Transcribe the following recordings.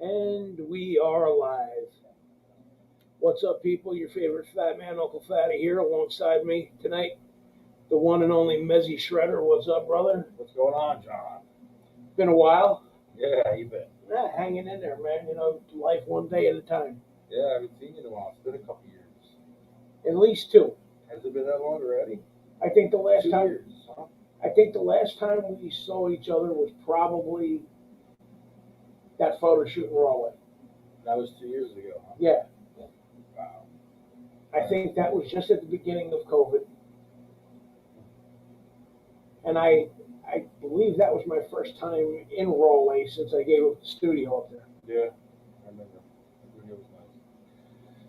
And we are live. What's up, people? Your favorite fat man, Uncle Fatty, here alongside me tonight. The one and only Mezzy Shredder. What's up, brother? What's going on, John? Been a while. Yeah, how you been? Hanging in there, man. You know, life one day at a time. Yeah, I haven't seen you in a while. It's been a couple years. At least two. Has it been that long already? I think the last 2 time. years, huh? I think the last time we saw each other was probably that photo shoot in Rahway. That was 2 years ago, huh? Yeah. Wow. I think that was just at the beginning of COVID. And I believe that was my first time in Rahway since I gave up the studio up there. Yeah, I remember. It was nice.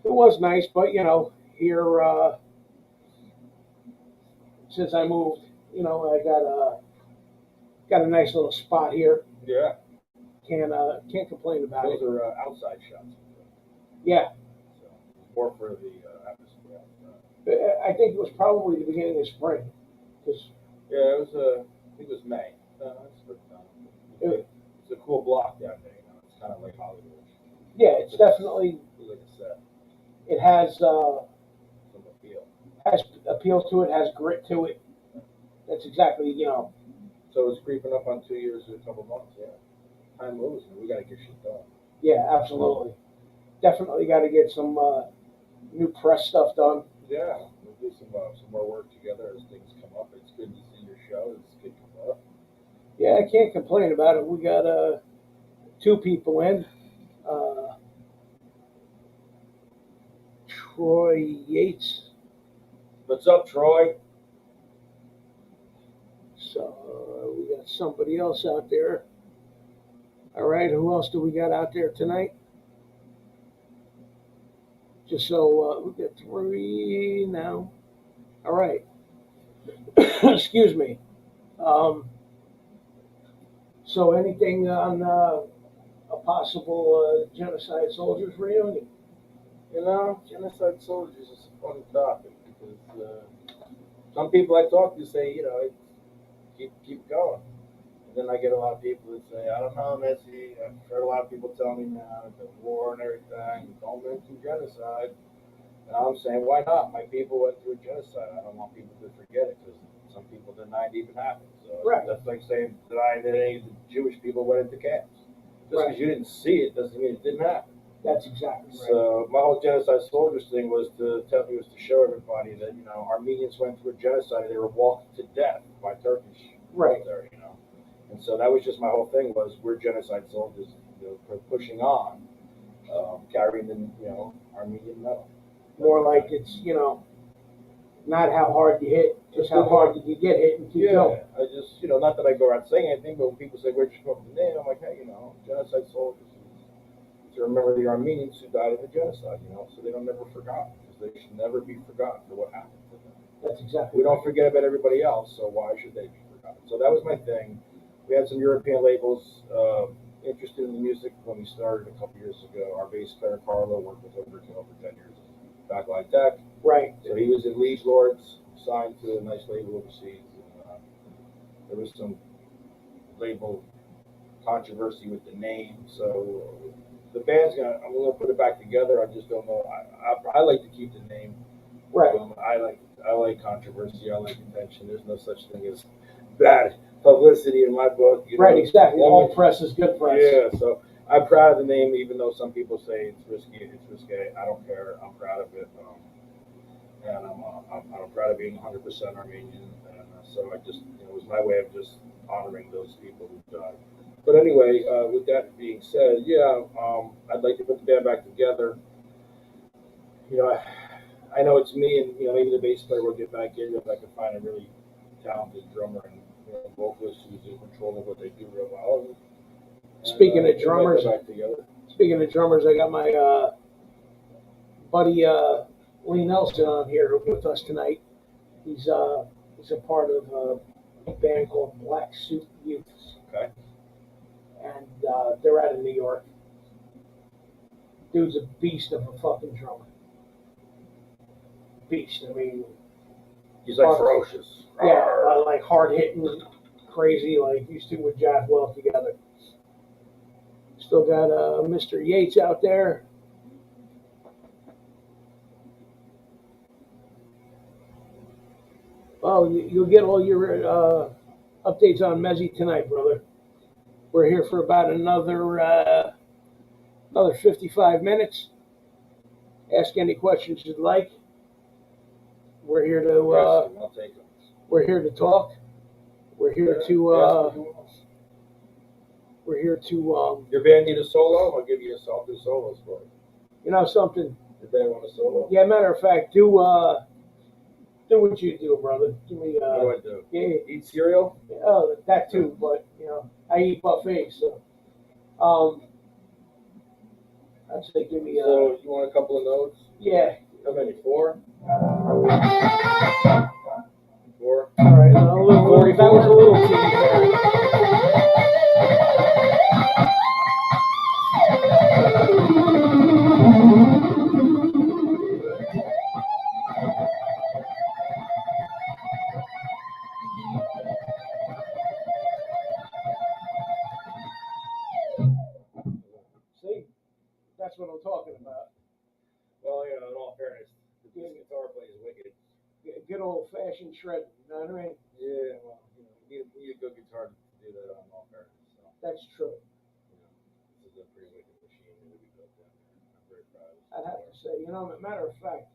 It was nice, but you know, here since I moved, you know, I got a nice little spot here. Yeah. Can't complain about Those it. are outside shots. Yeah, So more for the atmosphere. I think it was probably the beginning of spring, because Yeah, it was. I think it was May. That's good. It's a cool block down there. You know, it's kind of like Hollywood. yeah, it's definitely It's like a set. it has Some appeal. appeal to it, has grit to it. That's exactly, you know. So it's creeping up on 2 years in a couple months. Yeah. Time moves, and we got to get shit done. Yeah, absolutely. Definitely got to get some new press stuff done. Yeah, we'll do some more work together as things come up. It's good to see your show. It's good to come up. Yeah, I can't complain about it. We got two people in. Troy Yates. What's up, Troy? So we got somebody else out there. All right, who else do we got out there tonight? Just so we got three now. All right. Excuse me. So anything on a possible genocide soldiers reunion? You know, genocide soldiers is a funny topic because some people I talk to say, you know, keep going. And then I get a lot of people that say, I don't know, Mezzy. I've heard a lot of people tell me now the war and everything, don't mention genocide. And I'm saying, why not? My people went through genocide. I don't want people to forget it because some people denied it even happened. So Right. that's like saying denying that any of the Jewish people went into camps. Just because Right. you didn't see it doesn't mean it didn't happen. That's exactly right. So my whole genocide soldiers thing was to show everybody that, you know, Armenians went through a genocide. They were walked to death by Turkish Right. military, you know. And so that was just my whole thing was we're genocide soldiers, you know, for pushing on, carrying the, you know, Armenian medal. More like it's, you know, not how hard you hit, just how hard did you get hit and keep going. I just, you know, not that I go around saying anything, but when people say, where'd you come from the name? I'm like, hey, you know, genocide soldiers. To remember the Armenians who died in the genocide, you know, so they don't never forgotten, because they should never be forgotten for what happened to them. That's exactly We don't forget about everybody else, so why should they be forgotten? So that was my thing. We had some European labels interested in the music when we started a couple years ago. Our bass player Carlo worked with Overkill for 10 years. Backline Tech. right. So he was in Liege Lords, signed to a nice label overseas. And, there was some label controversy with the name, so the band's I'm gonna put it back together. I just don't know. I like to keep the name. Right. I like controversy. I like attention. There's no such thing as bad publicity in my book. You Right, know? exactly. All press is good press. Yeah, so I'm proud of the name, even though some people say it's risky. It's risque. I don't care. I'm proud of it. And I'm proud of being 100% Armenian. And so I just, you know, it was my way of just honoring those people who died. But anyway, with that being said, yeah, I'd like to put the band back together. You know, I know it's me, and you know maybe the bass player will get back in if I can find a really talented drummer and vocalist who's in control of what they do real well. And, Speaking of drummers, back together. Speaking of drummers, I got my buddy Lee Nelson on here with us tonight. He's a part of a band called Black Suit Youths. Okay. And they're out of New York. Dude's a beast of a fucking drummer. Beast. I mean, he's like ferocious. Yeah, like hard hitting, crazy. Like used to with Jack well together. As Still got Mr. Yates out there. Well, you'll get all your updates on Mezzy tonight, brother. We're here for about another 55 minutes. Ask any questions you'd like. We're here to I'll take them. we're here to talk. We're here to we're here to Your band need a solo? I'll give you I'll do solos for you. you know something. Your band want a solo? Yeah, matter of fact, do what you do, brother. Give me What do I do? yeah, Eat cereal? oh, that too. But you know, I eat buffets, so I'd say give me So you want a couple of notes? yeah. How many? 4? 4? All right, that was a little tease there. See, that's what I'm talking about. Well, you know, in all fairness, this guitar plays wicked. Good old fashioned shred. You know what I mean? Yeah, well, you need a good guitar to do that on all fairness. So, That's true. this is a pretty wicked machine that we built down there. I'm very proud of this. I'd have to say, you know, matter of fact,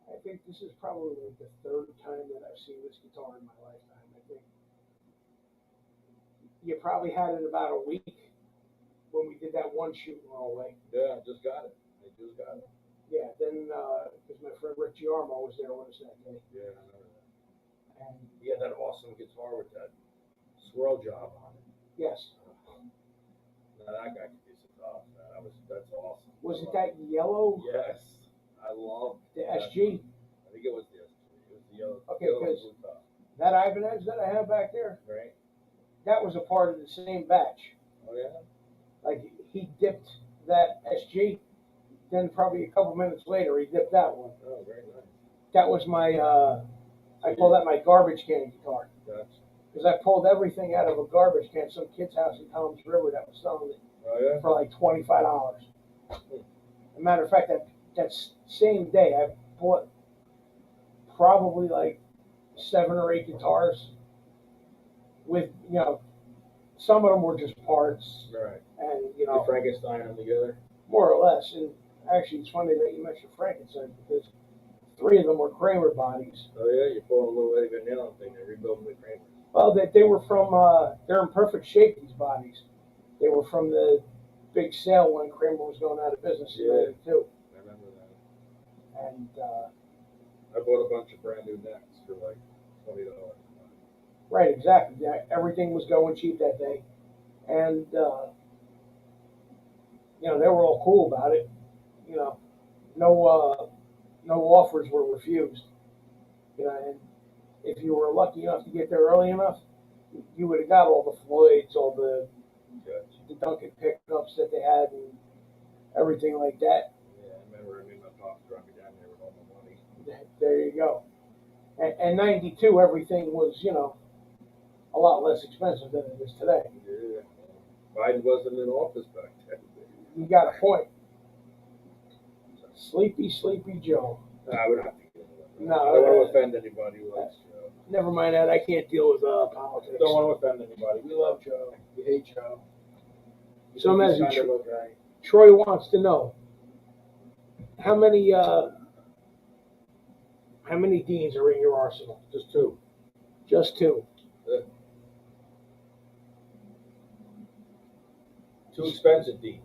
I think this is probably like the third time that I've seen this guitar in my lifetime. I think you probably had it about a week when we did that one shoot in Norway. Yeah, I just got it. I just got it. Yeah, then because my friend Rick Giarmo was there with us that day. Yeah, I remember that. And He had that awesome guitar with that swirl job on it. yes, Now that guy could do some tough, man. That's awesome. was it that yellow? Yes, I love The that. SG? I think it was the SG. It was the yellow. Okay, yellow because blue top, that Ibanez that I have back there, right? that was a part of the same batch. Oh yeah. Like he dipped that SG, then probably a couple minutes later he dipped that one. Oh, very nice. That was my I call that my garbage can guitar. Gotcha. Because I pulled everything out of a garbage can, some kid's house in Tom's River that was selling it Oh yeah. for like $25. As a matter of fact, that same day I bought probably like 7 or 8 guitars with, you know, some of them were just parts Right. and, you You know, Frankenstein them together. more or less. And actually, it's funny that you mentioned Frankenstein because 3 of them were Kramer bodies. Oh yeah, you pull a little Eddie Van Halen thing and rebuild them with Kramer. Well, they were from, they're in perfect shape, these bodies. They were from the big sale when Kramer was going out of business in Yeah. '92. I remember that. And, I bought a bunch of brand new necks for like $20. right, exactly. Yeah, everything was going cheap that day. And, you know, they were all cool about it. You know, no offers were refused. You know, and if you were lucky enough to get there early enough, you would have got all the Floyds, all the Duncan pickups that they had, and everything like that. Yeah, I remember. I mean, my pops brought me down there with all my money. There you go. And '92, everything was, you know, a lot less expensive than it is today. Yeah. Biden wasn't in office back then. You got a point. Sleepy Joe. I would have to get it. No, I don't want to offend anybody who likes Joe. Never mind that. I can't deal with politics. Don't want to offend anybody. We love Joe. We hate Joe. So, Mezzy, He's kind of okay. Troy wants to know how many Deans are in your arsenal? Just 2. Just 2. Too expensive Deans.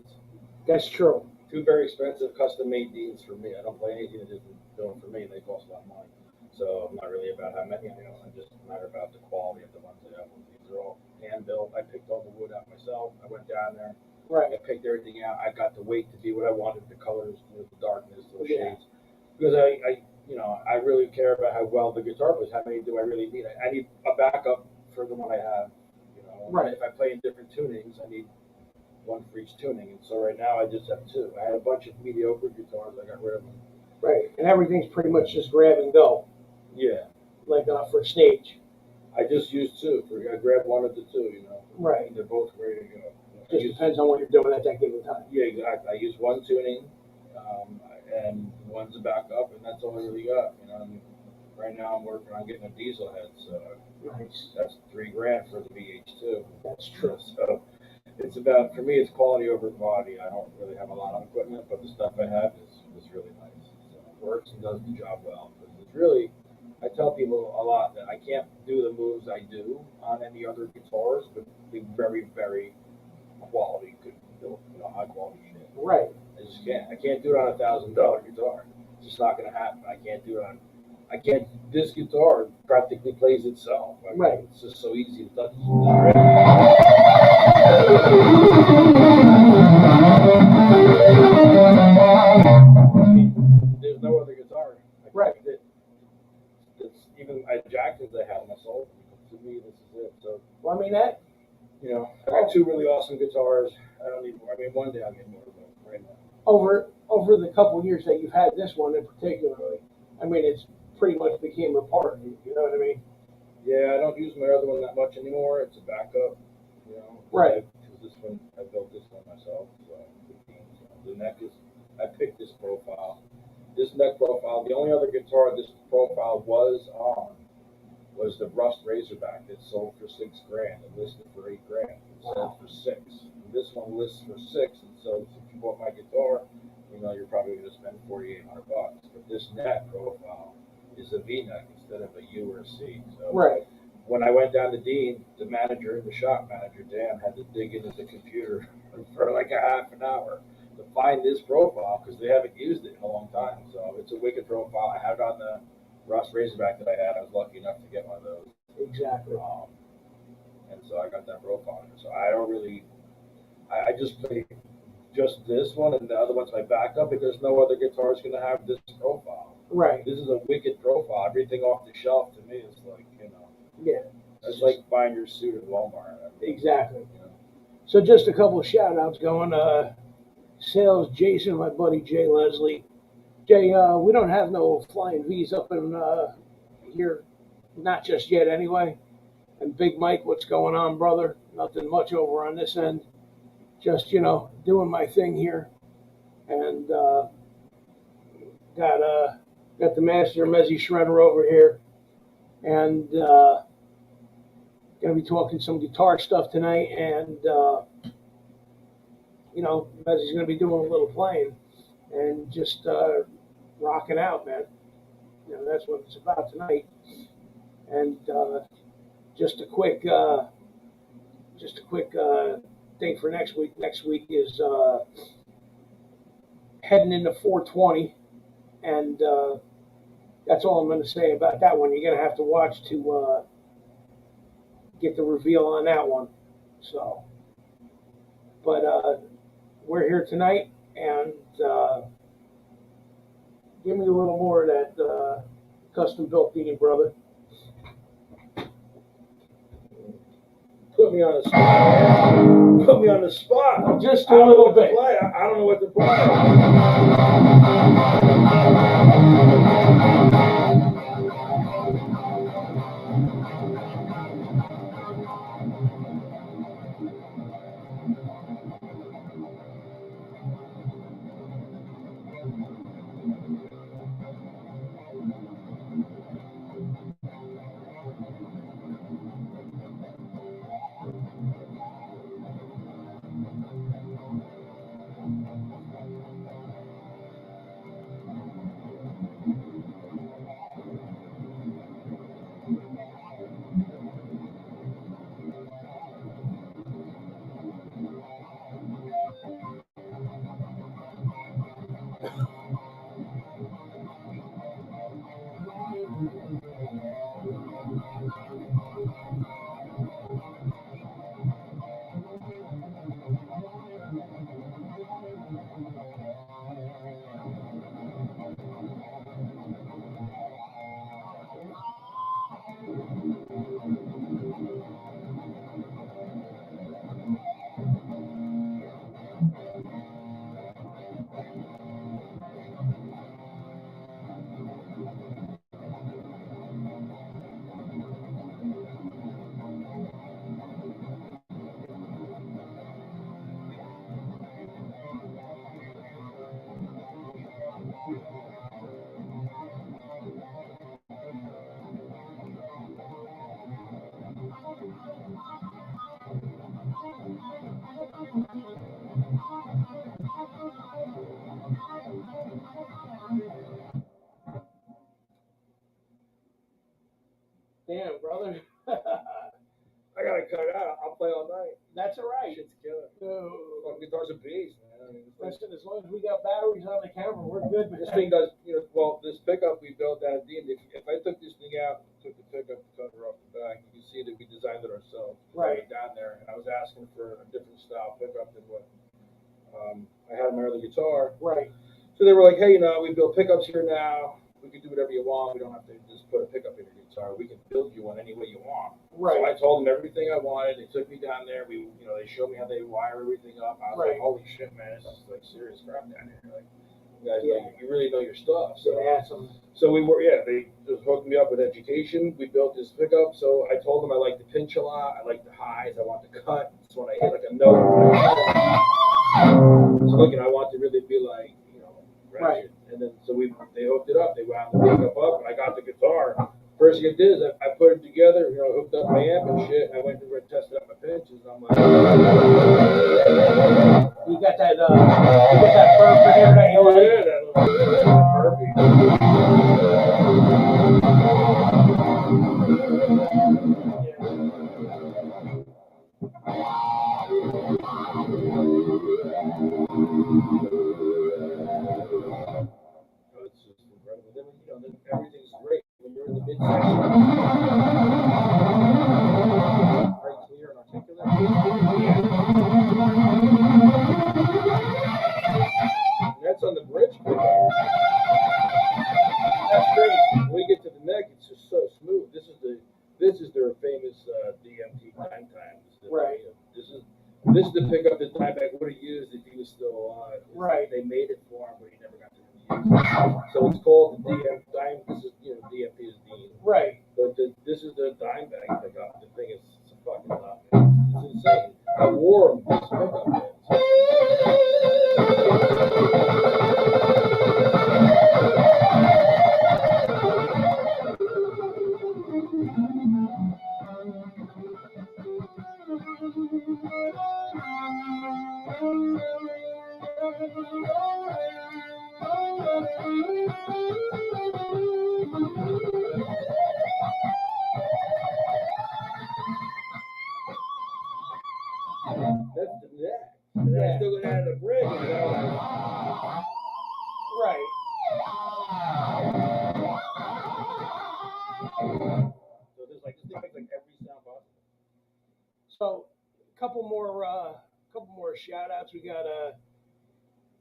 That's true. 2 very expensive custom-made Deans for me. I don't play anything that isn't doing for me, and they cost a lot of money. So I'm not really about how many, I'm just a matter about the quality of the ones that I have. These are all hand-built. I picked all the wood out myself. I went down there. Right. I picked everything out. I got the weight to be what I wanted, the colors, the darkness, the Yeah. shades. Because I really care about how well the guitar plays. How many do I really need? I need a backup for the one I have. Right. If I play in different tunings, I need one for each tuning. And so right now I just have 2. I had a bunch of mediocre guitars. I got rid of them. Right. And everything's pretty much just grab and go, Yeah. like for stage. I just used 2. I grabbed one of the 2, Right. And they're both ready to go. Yeah. Just depends on what you're doing at that given time. Yeah, exactly. I use one tuning, and one's a backup, and that's all I really got. You know, and right now I'm working on getting a diesel head, so Nice. that's $3,000 for the VH2. That's true. So it's about, for me, it's quality over quantity. I don't really have a lot of equipment, but the stuff I have is really nice. So it works and does the job well. It's really, I tell people a lot that I can't do the moves I do on any other guitars, but the very, very quality, good, high quality shit. Right. I just can't. I can't do it on $1,000 guitar. It's just not going to happen. I can't do it on. I can't. This guitar practically plays itself. I mean, Right. It's just so easy to touch. There's no other guitar. Right. It's even my Jacksons I had, my soul. To me, this is it. So. Well, I mean that. You know, I got two really awesome guitars. I don't need more. I mean, one day I'll get more, but right now. Over the couple of years that you've had this one in particular, I mean, it's pretty much became a part. You know what I mean? Yeah, I don't use my other one that much anymore. It's a backup. You know. Right. Because this one, I built this one myself. So the neck is. I picked this profile. This neck profile. The only other guitar this profile was on was the Rust Razorback that sold for $6,000. It listed for $8,000. It sold for $6,000. And this one lists for $6,000. And so if you bought my guitar, you know you're probably going to spend $4,800. But this neck profile is a V-neck instead of a U or a C. So right. When I went down to Dean, the manager, the shop manager, Dan, had to dig into the computer for like a half an hour to find this profile because they haven't used it in a long time. So it's a wicked profile. I had it on the Rust Razorback that I had. I was lucky enough to get one of those. Exactly. And so I got that profile. So I don't really, I just play just this one, and the other one's my backup because no other guitar is going to have this profile. Right. This is a wicked profile. Everything off the shelf to me is like, Yeah. It's like buying your suit at Walmart. Exactly. So just a couple of shout outs going. Sales Jason, my buddy Jay Leslie. Jay, we don't have no flying V's up in here, not just yet anyway. And Big Mike, what's going on, brother? Nothing much over on this end. Just, doing my thing here. And got the master Mezzy Shredder over here. And gonna be talking some guitar stuff tonight. And Mezzy's gonna be doing a little playing and just rocking out, man. That's what it's about tonight. And just a quick thing for next week. Next week is heading into 420, and that's all I'm going to say about that one. You're going to have to watch to get the reveal on that one. So, but we're here tonight, and give me a little more of that custom built theme, brother. Put me on the spot. Put me on the spot. Just a little bit. I don't know what to play. tonight. That's all right. Shit's killing. Oh. Fucking guitar's a beast, man. I mean, Listen, as long as we got batteries on the camera, we're good. this thing does, well, this pickup we built out of D&D. If I took this thing out, took the pickup cover off the back, you can see that we designed it ourselves. Right. Down there, and I was asking for a different style pickup than what I had on my other guitar. Right. So they were like, hey, we build pickups here now. We can do whatever you want. We don't have to just put a pickup in your guitar. We can build you one any way you want. Right. So I told them everything I wanted. They took me down there. They showed me how they wire everything up. I was Right. like, holy shit, man, this is like serious crap down here. Like, you guys, Yeah. you really know your stuff. So, Awesome. so they just hooked me up with education. We built this pickup. So I told them I like the pinch a lot. I like the highs. I want the cut. So when I hit like a note, so I want to really be like, Right. And then they hooked it up. They wound the pickup up, and I got the guitar. First thing I did is I put it together, hooked up my amp and shit. I went and tested out my pinches, and I'm like, you got that burp in here that you like? yeah, that perfect. It's just incredible. Then everything's great when you're in the midsection. Very clear and articulate. And that's on the bridge pickup. That's great. When we get to the neck, it's just so smooth. This is their famous DMT time. Right. This is the pickup that Dimebag would have used if he was still alive. Right. They made it for him, but he never got to use it. So it's called the DMT. This is DMT is Dean. Right. But this is the Dimebag pickup. The thing is fucking tough. It's insane how warm this pickup is. That's the neck. And then I still go down to the bridge. Right. So there's this thing makes every sound possible. So, a couple more shout outs. We got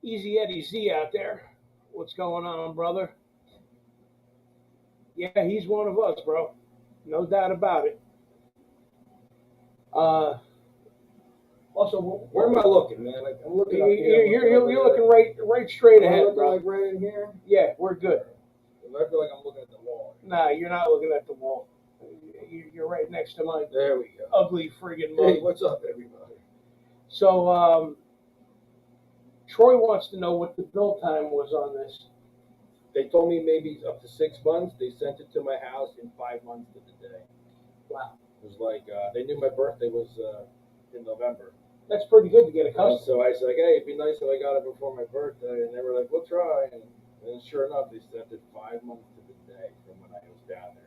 Easy Eddie Z out there. What's going on, brother? Yeah, he's one of us, bro. No doubt about it. Also, Where am I looking, man? I'm looking up here. You're looking right straight ahead, bro. Like right in here. Yeah, we're good. I feel like I'm looking at the wall. Nah, you're not looking at the wall. You're right next to my There we go. ugly friggin' mug. Hey, what's up, everybody? So, Troy wants to know what the build time was on this. They told me maybe up to 6 months. They sent it to my house in 5 months to the day. Wow. It was like, they knew my birthday was in November. That's pretty good to get accustomed. So I said, hey, it'd be nice if I got it before my birthday. And they were like, we'll try. And sure enough, they sent it 5 months to the day from when I was down there.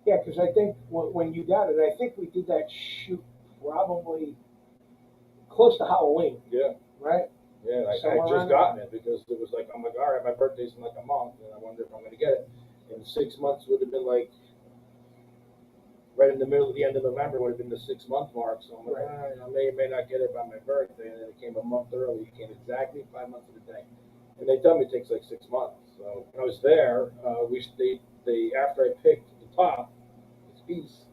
Yeah, because I think when you got it, I think we did that shoot probably close to Halloween. Yeah. Right? Yeah, I had just gotten it because it was like, I'm like, all right, my birthday's in like a month, and I wonder if I'm going to get it. And 6 months would have been like, right in the middle of the end of November would have been the 6 month mark. So I'm like, all right, I may or may not get it by my birthday. And then it came a month early. It came exactly 5 months to the day. And they tell me it takes like 6 months. So when I was there, they after I picked the top, this piece,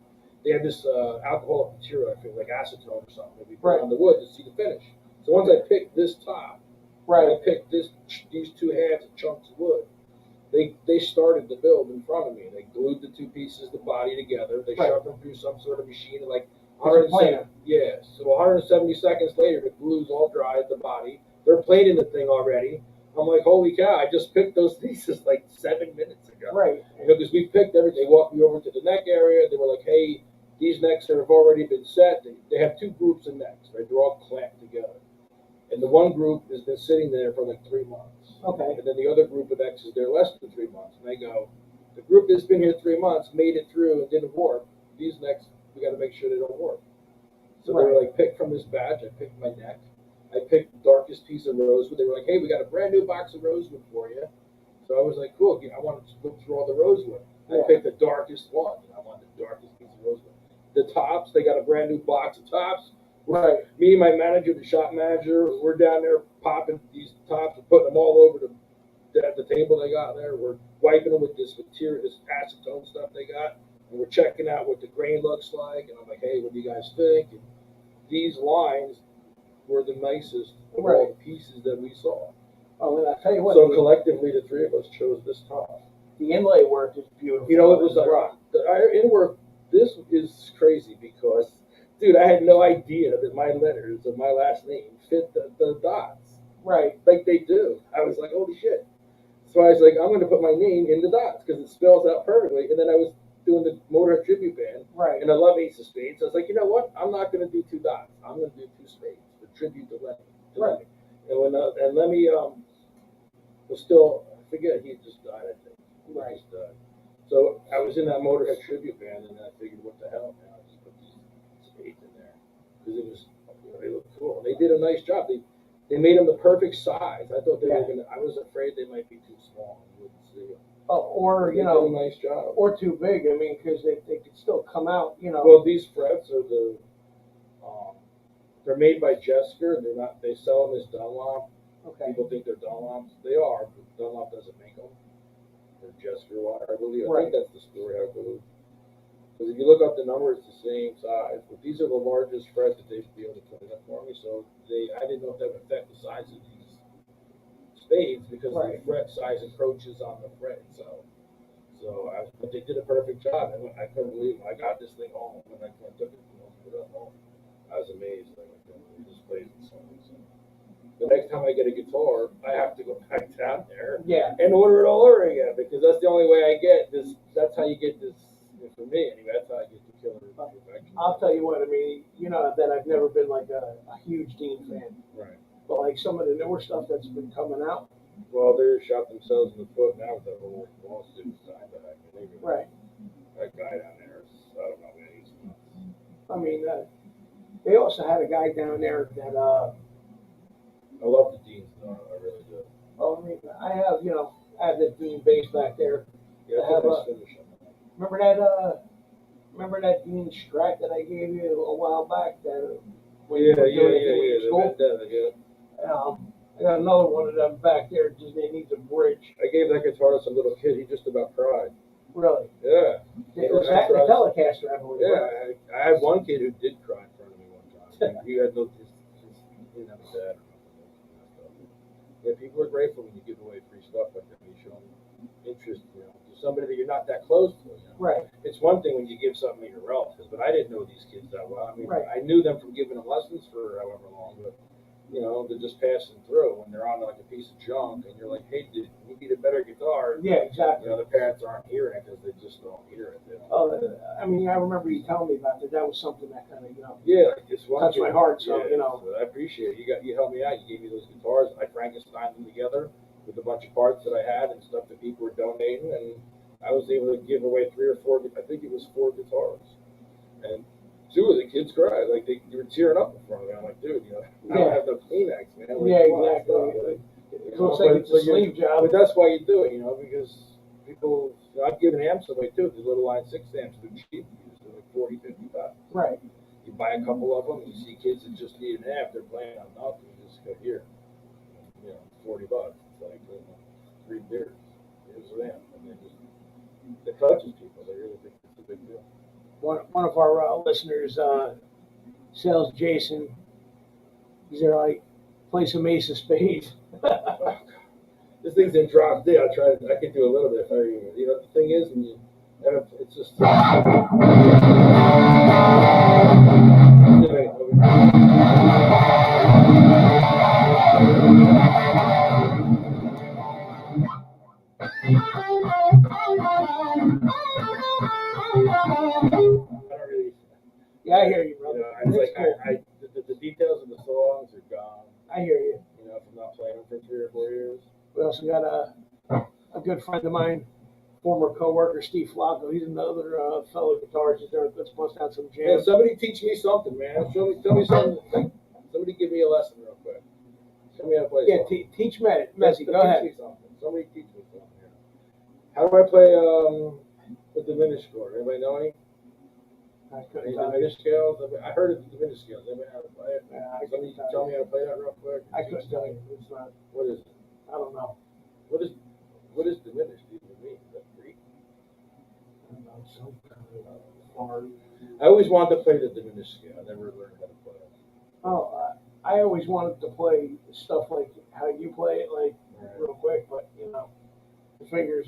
they had this alcoholic material, I feel like acetone or something, that we put on the wood to see the finish. So once I picked this top, I picked these two halves of chunks of wood. They started the build in front of me. They glued the two pieces, the body together. They shoved them through some sort of machine, and like 170. Yeah, so 170 seconds later, the glue's all dry at the body. They're plating the thing already. I'm like, holy cow! I just picked those pieces like 7 minutes ago. Right. Because we picked everything. They walked me over to the neck area. They were like, hey, these necks have already been set. They have two groups of necks, right? They're all clamped together. And the one group has been sitting there for like 3 months. Okay. And then the other group of X is there less than 3 months. And they go, the group that's been here 3 months made it through and didn't warp. These necks, we got to make sure they don't warp. So they were like, pick from this batch. I picked my neck. I picked darkest piece of rosewood. They were like, hey, we got a brand new box of rosewood for you. So I was like, cool. I wanted to look through all the rosewood. I picked the darkest one. I wanted the darkest piece of rosewood. The tops, they got a brand new box of tops. Right. Me and my manager, the shop manager, we're down there popping these tops and putting them all over the table they got there. We're wiping them with this material, this acetone stuff they got, and we're checking out what the grain looks like. And I'm like, hey, what do you guys think? And these lines were the nicest of all the pieces that we saw. Oh, and I tell you what. So collectively, the three of us chose this top. The inlay work is beautiful. You know, it was a rock. The inwork. This is crazy because, dude, I had no idea that my letters of my last name fit the dots. Right. Like they do. I was like, holy shit. So I was like, I'm going to put my name in the dots because it spells out perfectly. And then I was doing the Motorhead tribute band. Right. And I love Ace of Spades. So I was like, you know what? I'm not going to do 2 dots. I'm going to do 2 spades. The tribute to Lemmy. Right. And when and Lemmy was still, I forget, he just died, I think. Right. He just died. So I was in that Motorhead tribute band, and I figured, what the hell, man? I just put these spades in there because it was, they looked cool. They did a nice job. They made them the perfect size. I thought they were gonna. I was afraid they might be too small. You wouldn't see them. Oh, or they did a nice job. Or too big. I mean, because they could still come out. Well, these frets are they're made by Jesker. They're not. They sell them as Dunlop. Okay. People think they're Dunlops. They are, but Dunlop doesn't make them. They're Jesker wire, I believe. I think that's the story, I believe. Because if you look up the number, it's the same size. But these are the largest frets that they'd be able to put in for me. So I didn't know if that would affect the size of these spades because the fret size encroaches on the fret itself. But they did a perfect job. I couldn't believe it. I got this thing home when I took it home. I was amazed. I just played the song. So. The next time I get a guitar, I have to go back down there and order it all over again because that's the only way I get this. That's how you get this. For me, anyway, that's how I get the killer perfection. I'll tell you what, I mean, that I've never been like a huge Dean fan. Right. But like some of the newer stuff that's been coming out. Well, they shot themselves in the foot now with that whole lawsuit side back. Right. That guy down there is, I don't know, man, he's nuts. I mean, they also had a guy down there that, I love the Deans, though, I really do. Well, I mean, I have the Dean bass back there. Yeah, I think it's finished. Remember that Dean Strat that I gave you a while back? That I got another one of them back there. Just it needs a bridge. I gave that guitar to some little kid. He just about cried. Really? Yeah. It was at the Telecaster, I believe. Yeah, I had one kid who did cry in front of me one time. He had no, he didn't have a dad. Yeah, people are grateful when you give away free stuff like that. You show them interest, to somebody that you're not that close to. Right. It's one thing when you give something to your relatives, but I didn't know these kids that well. I mean, I knew them from giving them lessons for however long, but they're just passing through when they're on like a piece of junk, and you're like, hey, dude, we need a better guitar. Yeah, exactly. The parents aren't hearing it because they just don't hear it. I mean, I remember you telling me about that. That was something that kind of, yeah, like this one touched my heart. So, so I appreciate it. You helped me out. You gave me those guitars. I Frankensteined them together with a bunch of parts that I had and stuff that people were donating, and I was able to give away 3 or 4. I think it was 4 guitars, and 2 of the kids cried. Like they were tearing up in front of me. I'm like, dude, I don't have no Kleenex, man. Like, exactly. It looks like it's a sleeve job. But that's why you do it, because people. I've given amps away too. The little line 6 amps, they're cheap. They're like $40, $50. Right. You buy a couple of them. You see kids that just need an amp. They're playing on nothing. You just go here. $40. It's like 3 beers. Here's an amp, and it touches people. They really think it's a big deal. One of our listeners sells Jason. He's there like play some Ace of Spades. This thing's in drop D. I can do a little bit if I the thing is it's just Yeah, I hear you, brother. It's like cool. The details of the songs are gone. I hear you. If I'm not playing them for 3 or 4 years. We also got a good friend of mine, former former coworker Steve Flacco. He's another fellow guitarist there. Let's bust out some Yeah, jams. somebody teach me something, man. Tell me something. Like, somebody give me a lesson real quick. Show me how to play. Yeah, teach Mezzy. Go ahead. Teach me something. Somebody teach me something. Yeah. How do I play the diminished chord? Anybody know any? I couldn't Any tell you. diminished scales? I heard of the diminished scales. Anybody know how to play it? Yeah, I Somebody couldn't tell tell me you. how to play that real quick. I couldn't tell you. It's not. What is it? I don't know. What is diminished even mean? Is that Greek? I don't know. Some kind of foreign. I always wanted to play the diminished scale. I never learned how to play it. Oh, I always wanted to play stuff like how you play it, like real quick, but the fingers,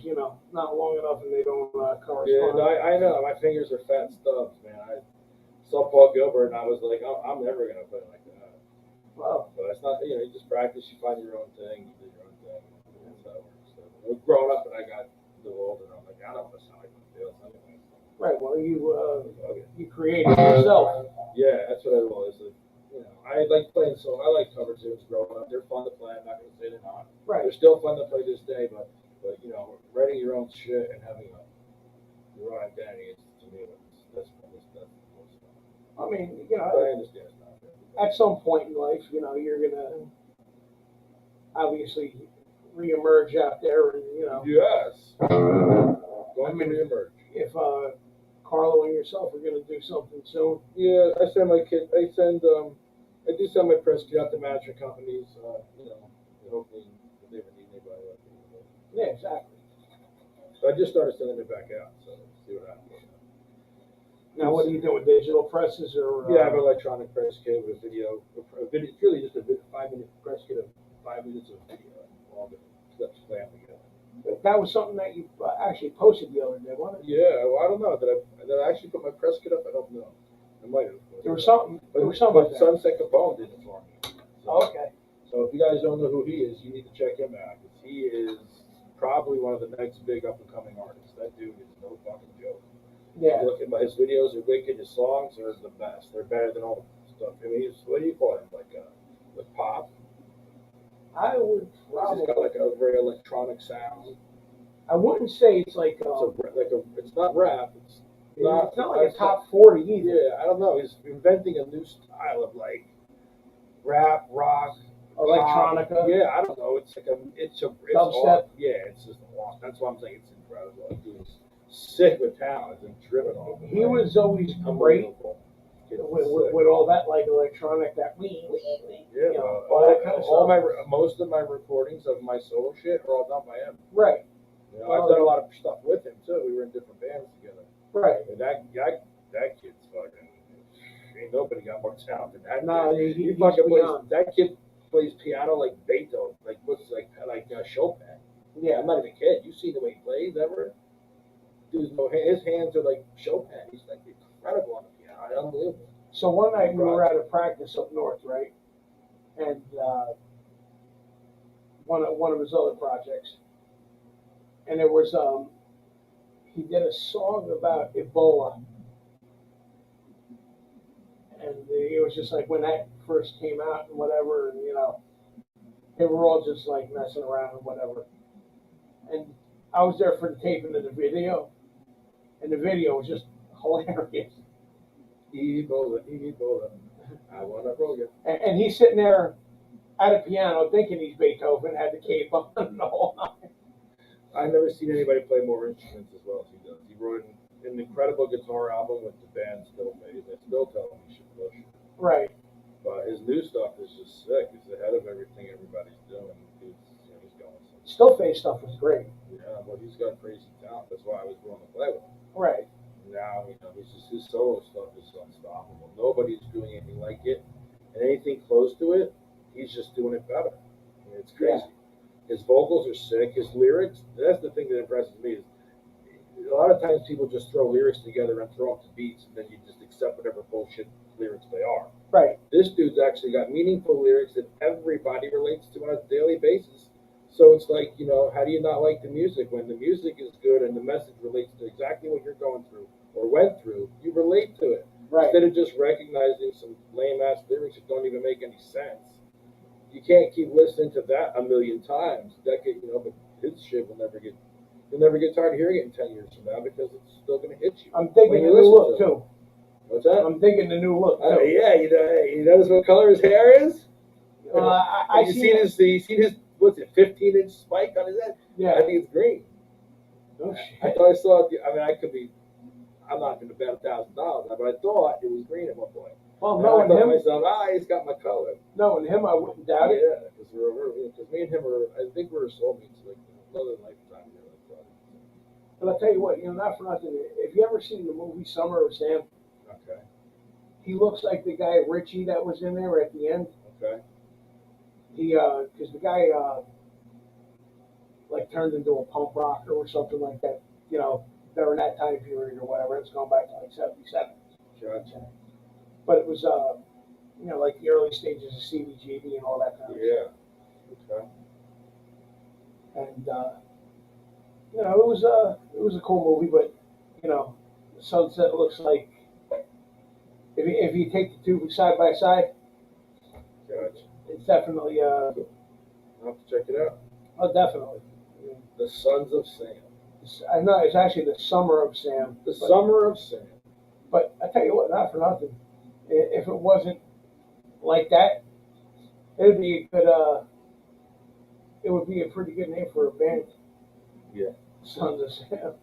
not long enough, and they don't correspond. Yeah, no, I know. My fingers are fat stubs, man. I saw Paul Gilbert, and I was like, I'm never gonna play like that. Wow. But it's not, you just practice. You find your own thing. You do your own thing. That's how it works. So, growing up, and I got a little older, and I'm like, I don't want to sound like my else anyway. Right. Well, you created yourself. Yeah, that's what I was. Like, I like playing I like cover tunes growing up. They're fun to play. I'm not going to say they're not. Right. They're still fun to play this day, but writing your own shit and having your own identity is, to me, that's the most fun. I mean, But I understand it's not fair. at some point in life, you're gonna obviously reemerge out there, and Yes. Going to reemerge. if Carlo and yourself are gonna do something soon. Yeah, I send my kid. I do send my press kit out to management companies. Hopefully, if they ever need anybody. Yeah, exactly. So I just started sending it back out. So see what happens. Now, what are you doing? Digital presses or? Yeah, I have an electronic press kit with a video. It's really just a 5-minute press kit of 5 minutes of video, all the steps planned together. That was something that you actually posted the other day, wasn't it? Yeah, well, I don't know. Did I actually put my press kit up? I don't know. I might have. There was something. But Like that. Sunset Capone did it for me. So, Okay. So if you guys don't know who he is, you need to check him out. 'Cause he is probably one of the next big up and coming artists. That dude is no fucking joke. Yeah. Look at his videos are wicked. His songs are the best. They're better than all the stuff. I mean, what do you call him? Like pop. I would He's probably. got like a very electronic sound. I wouldn't say it's like. It's not rap. It's not like a top 40 either. Yeah, I don't know. He's inventing a new style of like rap, rock, electronica. Pop. Yeah, I don't know. It's Dubstep. all, yeah, it's just awesome. That's why I'm saying it's incredible. He's sick with talent and driven on. He was always great with all that like electronic, that wee. Yeah, all that kind of stuff. Most of my recordings of my solo shit are all done by him. Right. I've done a lot of stuff with him too. We were in different bands together. Right. And that kid's fucking. Ain't nobody got more talent than that. No, he fucking plays. That kid plays piano like Beethoven, like Chopin. Yeah. I'm not even kidding. You see the way he plays ever? Dude's his hands are like Chopin. He's like incredible on the piano. Unbelievable. So one night we were at a practice up north, right? And one of his other projects, and there was he did a song about Ebola, and it was just like when that first came out and whatever, and they were all just like messing around and whatever. And I was there for the taping of the video, and the video was just hilarious. Ebola, I wanna roll you. And he's sitting there at a piano thinking he's Beethoven, had the cape on and the whole nine. I've never seen anybody play more instruments as well as he does. He wrote an incredible guitar album with the band Stillface. I still tell him he should push it. Right. But his new stuff is just sick. It's ahead of everything everybody's doing. He's going. Stillface stuff was great. Yeah, but he's got crazy talent. That's why I was willing to play with him. Right. Now, his solo stuff is unstoppable. Nobody's doing anything like it. And anything close to it, he's just doing it better. I mean, it's crazy. Yeah. His vocals are sick. His lyrics, that's the thing that impresses me is a lot of times people just throw lyrics together and throw up the beats, and then you just accept whatever bullshit lyrics they are. Right. This dude's actually got meaningful lyrics that everybody relates to on a daily basis. So it's like, how do you not like the music? When the music is good and the message relates to exactly what you're going through or went through, you relate to it. Right. Instead of just recognizing some lame-ass lyrics that don't even make any sense. You can't keep listening to that a million times. But his shit will never get You'll never get tired of hearing it in 10 years from now because it's still going to hit you. I'm thinking when the you new listen look to it. too. What's that? I'm thinking the new look too. Yeah, you notice what color his hair is? I you see seen his what's it, 15-inch spike on his head? Yeah. I think it's green. Oh, I shit. thought I saw it. I mean, I could be. I'm not going to bet $1,000, but I thought it was green at one point. Well, And knowing I thought him, to myself, he's got my color. knowing him, I wouldn't doubt it. Yeah, because me and him are. I think we're soulmates, like another lifetime. But I'll tell you what, not for nothing. If you ever seen the movie Summer of Sam, Okay. he looks like the guy Richie that was in there at the end. Okay. He, because the guy, like turned into a punk rocker or something like that. During that time period or whatever. It's going back to like '77. Gotcha. But it was, like the early stages of CBGB and all that kind of stuff. Yeah. Okay. And it was a cool movie, but the sunset looks like if you take the two side by side, Gotcha. it's definitely I'll have to check it out. oh definitely. The Sons of Sam. I know it's actually the Summer of Sam. The Summer of Sam. But I tell you what, not for nothing. If it wasn't like that, it'd be a good. It would be a pretty good name for a band. Yeah. Sons of Sam.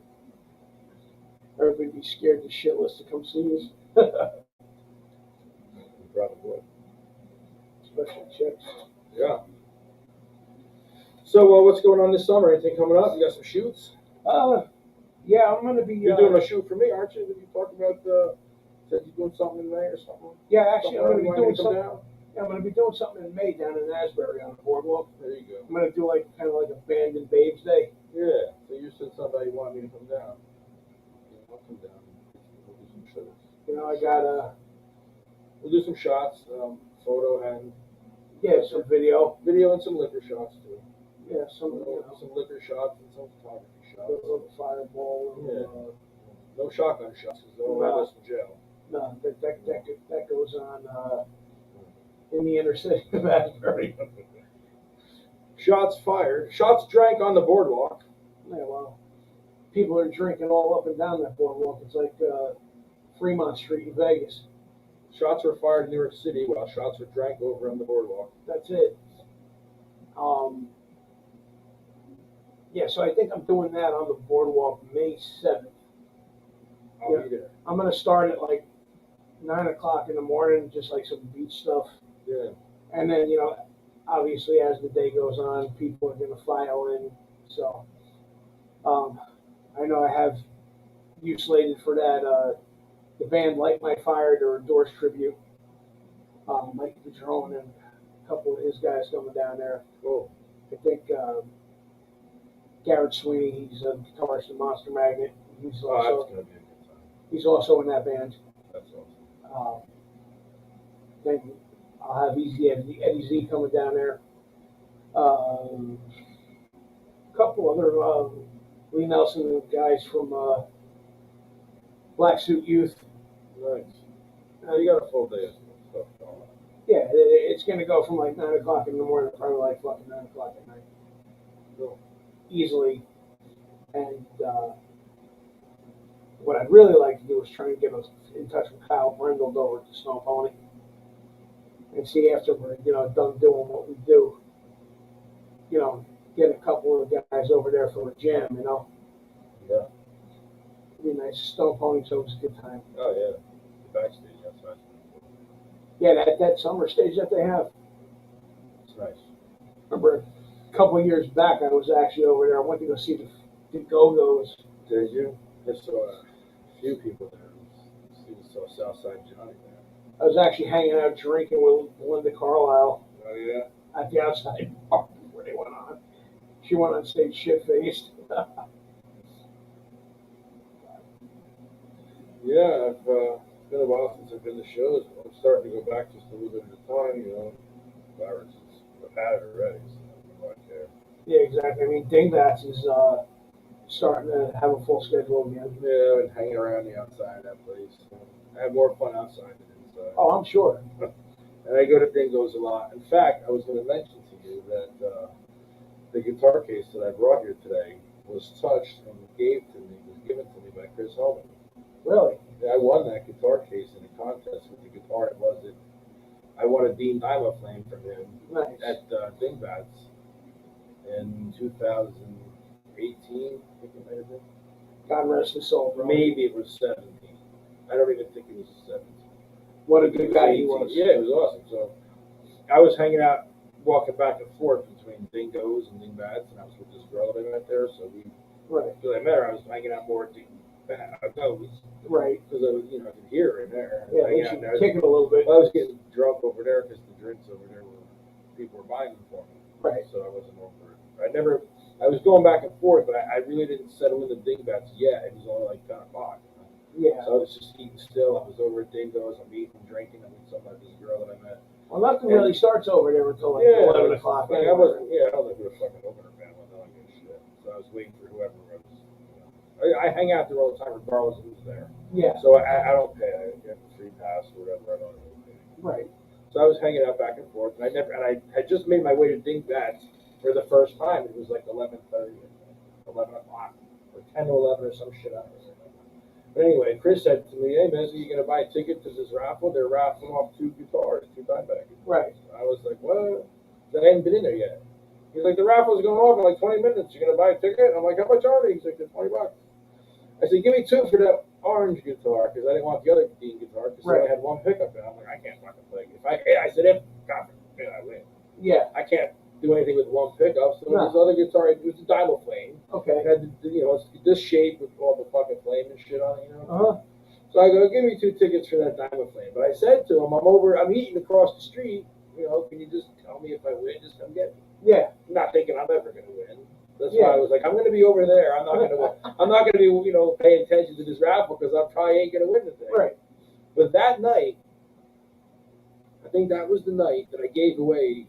Everybody'd be scared to shitless to come see us. Probably. Especially chicks. Yeah. So, what's going on this summer? Anything coming up? You got some shoots? Yeah, I'm gonna be. You're doing a shoot for me, aren't you? Did you talk about said you're doing something in May or something? Yeah, actually, I'm gonna be doing something. Down? Yeah, I'm gonna be doing something in May down in Asbury on the boardwalk. There you go. I'm gonna do like kind of like a band and babes day. Yeah. So you said somebody wanted me to come down. Yeah, I'll come down. We'll do some shows. I got We'll do some shots, photo and some video. Video and some liquor shots too. Yeah, some Some liquor shots and some photography a shots. little fireball. Yeah. No shotgun shots because they'll No. have us in jail. No, that goes on in the inner city of Asbury. Shots fired. Shots drank on the boardwalk. Yeah, well, people are drinking all up and down that boardwalk. It's like Fremont Street in Vegas. Shots were fired in New York City while shots were drank over on the boardwalk. That's it. Yeah, so I think I'm doing that on the boardwalk May 7th. I'll be there. I'm gonna start at like 9 o'clock in the morning, just like some beach stuff. Yeah. And then, obviously as the day goes on, people are gonna file in. So, I know I have you slated for that. The band Light My Fire to endorse tribute. Mike Padrone and a couple of his guys coming down there. Cool. I think Garrett Sweeney, he's a guitarist in Monster Magnet. He's That's also gonna be a good time. he's also in that band. That's awesome. Then I'll have Eddie Z coming down there. A couple other Lee Nelson guys from Black Suit Youth. Nice. You got a full day of stuff going on. Yeah, it's going to go from like 9 o'clock in the morning to probably like fucking 9 o'clock at night. Cool. Easily. And what I'd really like to do is try and get us in touch with Kyle Brindle over at the Snow Pony and see after we're, done doing what we do, get a couple of guys over there for a jam, Yeah. It'd be nice. Snow Pony's always a good time. Oh yeah. The backstage outside. Yeah, that summer stage that they have. It's nice. Remember, a couple of years back, I was actually over there. I went to go see the Go-Go's. Did you? I saw a few people there. I saw Southside Johnny there. I was actually hanging out drinking with Linda Carlisle Oh yeah. at the outside bar before they went on. She went on stage shit-faced. Yeah, it's been a while since I've been to shows. I'm starting to go back just a little bit at a time, Viruses. I've had it already, so I don't care. Yeah, exactly. I mean, Dingbats is starting to have a full schedule again. Yeah, I've been hanging around the outside of that place. I have more fun outside than inside. Oh, I'm sure. And I go to Dingo's a lot. In fact, I was going to mention to you that the guitar case that I brought here today, was touched and was given to me by Chris Holman. Really? I won that guitar case in a contest with the guitar. I won a Dean Flame from him at Dingbats in 2018. I think it might have been. God rest his soul, bro. Maybe it was 17. I don't even think it was 17. What a good guy he was. Yeah, it was awesome. So I was hanging out, walking back and forth between Dingoes and Dingbats, and I was with this girl that I met there. So until I met her, I was hanging out more at Dingoes. Right. Because I could hear her in there. Yeah, they should kick it a little bit. I was getting drunk over there because the drinks over there people were buying them for me. Right. So I wasn't over it. I was going back and forth, but I really didn't settle into Dingbats yet. It was only like 10 o'clock. Yeah. So I was just eating still. I was over at Dingo's. I'm eating, drinking. I'm with this girl that I met. Well, nothing really starts over there until like 11 o'clock. I wasn't like a fucking opener fan. I don't give a shit. So I was waiting for whoever was. I hang out there all the time, regardless of who's there. Yeah. So I don't pay. I get the free pass or whatever. I don't really pay. Right. So I was hanging out back and forth, and I had just made my way to Dingbats for the first time. It was like 11:30, 11 o'clock, or 10 to 11 or some shit. I don't remember. But anyway, Chris said to me, "Hey, Mezzy, you gonna buy a ticket to this raffle? They're raffling off 2 guitars, 2 Dimebag guitars." Right. I was like, "What?" I hadn't been in there yet. He's like, "The raffle's going off in like 20 minutes. You gonna buy a ticket?" I'm like, "How much are they?" He's like, "They're $20." I said, "Give me 2 for that orange guitar," because I didn't want the other Dean guitar because I had 1 pickup in. I'm like, I can't fucking play. I said, if God forbid I win, I can't do anything with 1 pickup. So this other guitar, it was a Diamond Flame. Okay. It had it's this shape with all the fucking flame and shit on it, So I go, "Give me 2 tickets for that Diamond Flame." But I said to him, I'm eating across the street. Can you just tell me if I win? Just come get me. Yeah. I'm not thinking I'm ever gonna win. That's why I was like, I'm going to be over there. I'm not going to. I'm not going to be, paying attention to this raffle because I probably ain't going to win the thing. Right. But that night, I think that was the night that I gave away.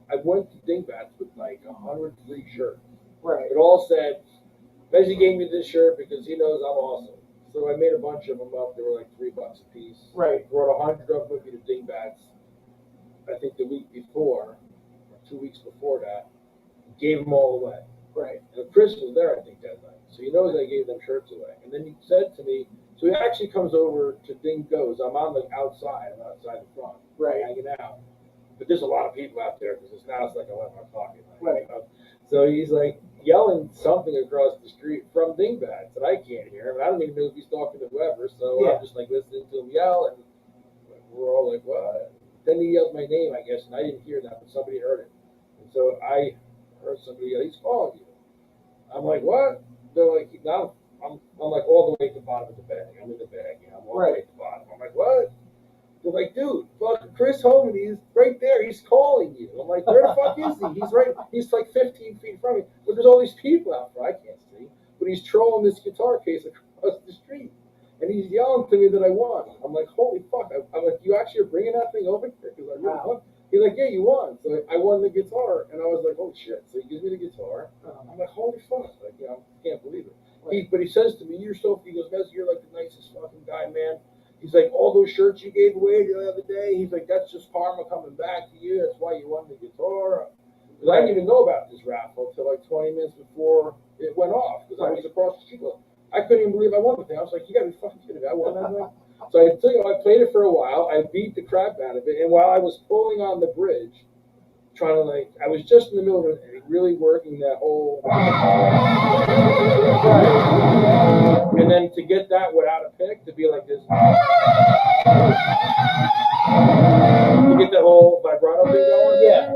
I went to Dingbats with like 103 shirts. Right. It all said, "Mezzy gave me this shirt because he knows I'm awesome." So I made a bunch of them up. They were like $3 a piece. Right. Brought 100 of them with me to Dingbats. I think the week before, or 2 weeks before that, gave them all away. Right. And Chris was there, I think, that night. So he knows I gave them shirts away. And then he said to me, so he actually comes over to Dingo's. I'm on the outside. I'm outside the front. Right. Hanging out. But there's a lot of people out there because now it's like 11 o'clock at night. Right. So he's like yelling something across the street from Dingbats, and I can't hear him. I don't even know if he's talking to whoever. So I'm just like listening to him yell, and we're all like, "What?" Then he yelled my name, I guess, and I didn't hear that, but somebody heard it. And so I heard somebody yell, "He's calling you." I'm like, "What?" They're like, "Now I'm like all the way at the bottom of the bag. I'm in the bag, I'm all the way at the bottom." I'm like, "What?" They're like, "Dude, fuck, Chris Hogan, he's right there. He's calling you." I'm like, "Where the fuck is he?" He's like 15 feet from me. But there's all these people out there I can't see. But he's trolling this guitar case across the street. And he's yelling to me that I won. I'm like, "Holy fuck." I'm like, "You actually are bringing that thing over here?" Because I really won. He's like, "Yeah, you won." So I won the guitar. And I was like, "Oh, shit." So he gives me the guitar. I'm like, "Holy fuck." Like, I can't believe it. But he says to me, he goes, "Mezzy, you're like the nicest fucking guy, man." He's like, "All those shirts you gave away the other day," he's like, "that's just karma coming back to you. That's why you won the guitar." Because I didn't even know about this raffle until like 20 minutes before it went off. Because I was across the street. I couldn't even believe I won the thing. I was like, "You got to be fucking kidding me. I won that thing." So I played it for a while. I beat the crap out of it. And while I was pulling on the bridge, trying to I was just in the middle of it, really working that whole. And then to get that without a pick, to be like this. To get that whole vibrato thing going. Yeah.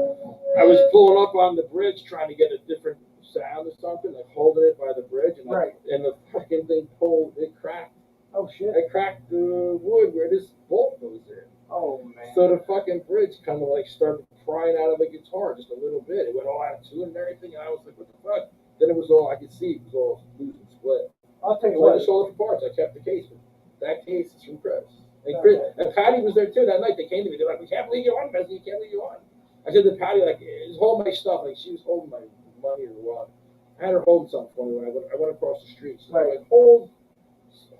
I was pulling up on the bridge trying to get a different sound or something, like holding it by the bridge, and and the fucking thing it cracked. Oh shit! I cracked the wood where this bolt goes in. Oh man! So the fucking bridge kind of started prying out of the guitar just a little bit. It went all out of tune and everything, and I was like, "What the fuck?" Then it was all I could see. It was all loose and split. I'll tell you what. what. I just sold it for parts. I kept the case. That case is from Chris. And Patty was there too that night. They came to me. They're like, "We can't believe you won, Mezzy. You can't believe you won." I said to Patty, just hold my stuff. She was holding my money or what. I had her hold something for me when I went across the street. So I'm like, hold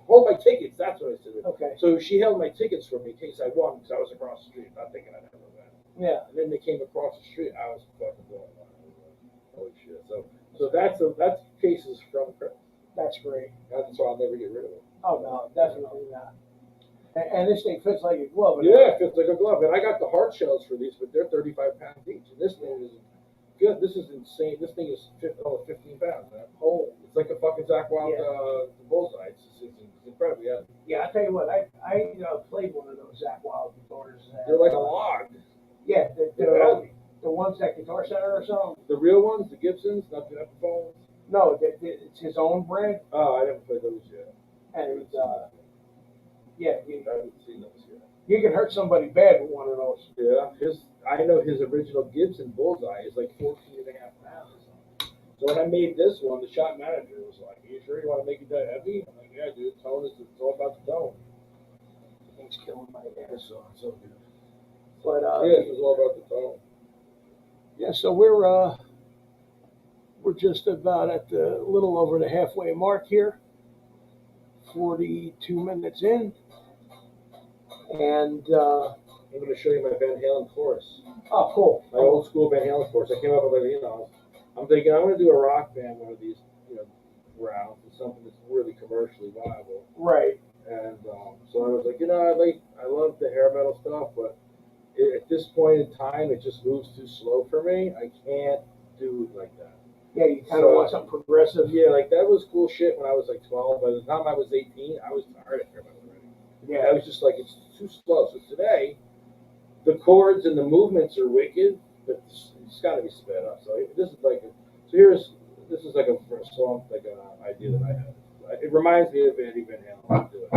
my tickets. That's what I said. Okay. So she held my tickets for me in case I won because I was across the street, not thinking I'd ever win. Yeah. And then they came across the street. I was fucking going, holy shit. So So that's cases from Chris. That's great. That's why I'll never get rid of it. Oh no, definitely not. And this thing fits like a glove. Yeah, it fits like a glove. And I got the hard shells for these, but they're 35 pounds each. And this thing is good. This is insane. This thing is 15 pounds, man. Oh, it's like a fucking Zach Wild bullseye. It's incredibly heavy. Yeah, I tell you what, I played one of those Zach Wild guitars. They're like a log. Yeah, the ones at Guitar Center or something. The real ones, the Gibsons, not the Epiphones. No, it's his own brand. Oh, I haven't played those yet. And I haven't seen those yet. You can hurt somebody bad with one of those. Yeah, I know his original Gibson bullseye is like 14.5 pounds. So when I made this one, the shop manager was like, "Are you sure you want to make it that heavy?" I'm like, "Yeah, dude. Tone it's all about the tone." Thing's killing my ass. It's so good. But it's all about the tone. Yeah, so we're just about at the little over the halfway mark here. 42 minutes in, and I'm going to show you my Van Halen chorus. Oh, cool. My old school Van Halen chorus. I came up with I'm thinking I'm going to do a rock band one of these, rounds, and something that's really commercially viable. Right. And so I was like, I love the hair metal stuff, but at this point in time, it just moves too slow for me. I can't do it like that. Yeah, you kind of want something progressive. Yeah, like that was cool shit when I was like 12. By the time I was 18, I was tired of hair metal already. Yeah. I was just like, it's too slow. So today, the chords and the movements are wicked, but it's got to be sped up. So this is like a song, like an idea that I had. It reminds me of Eddie Van Halen. Do it.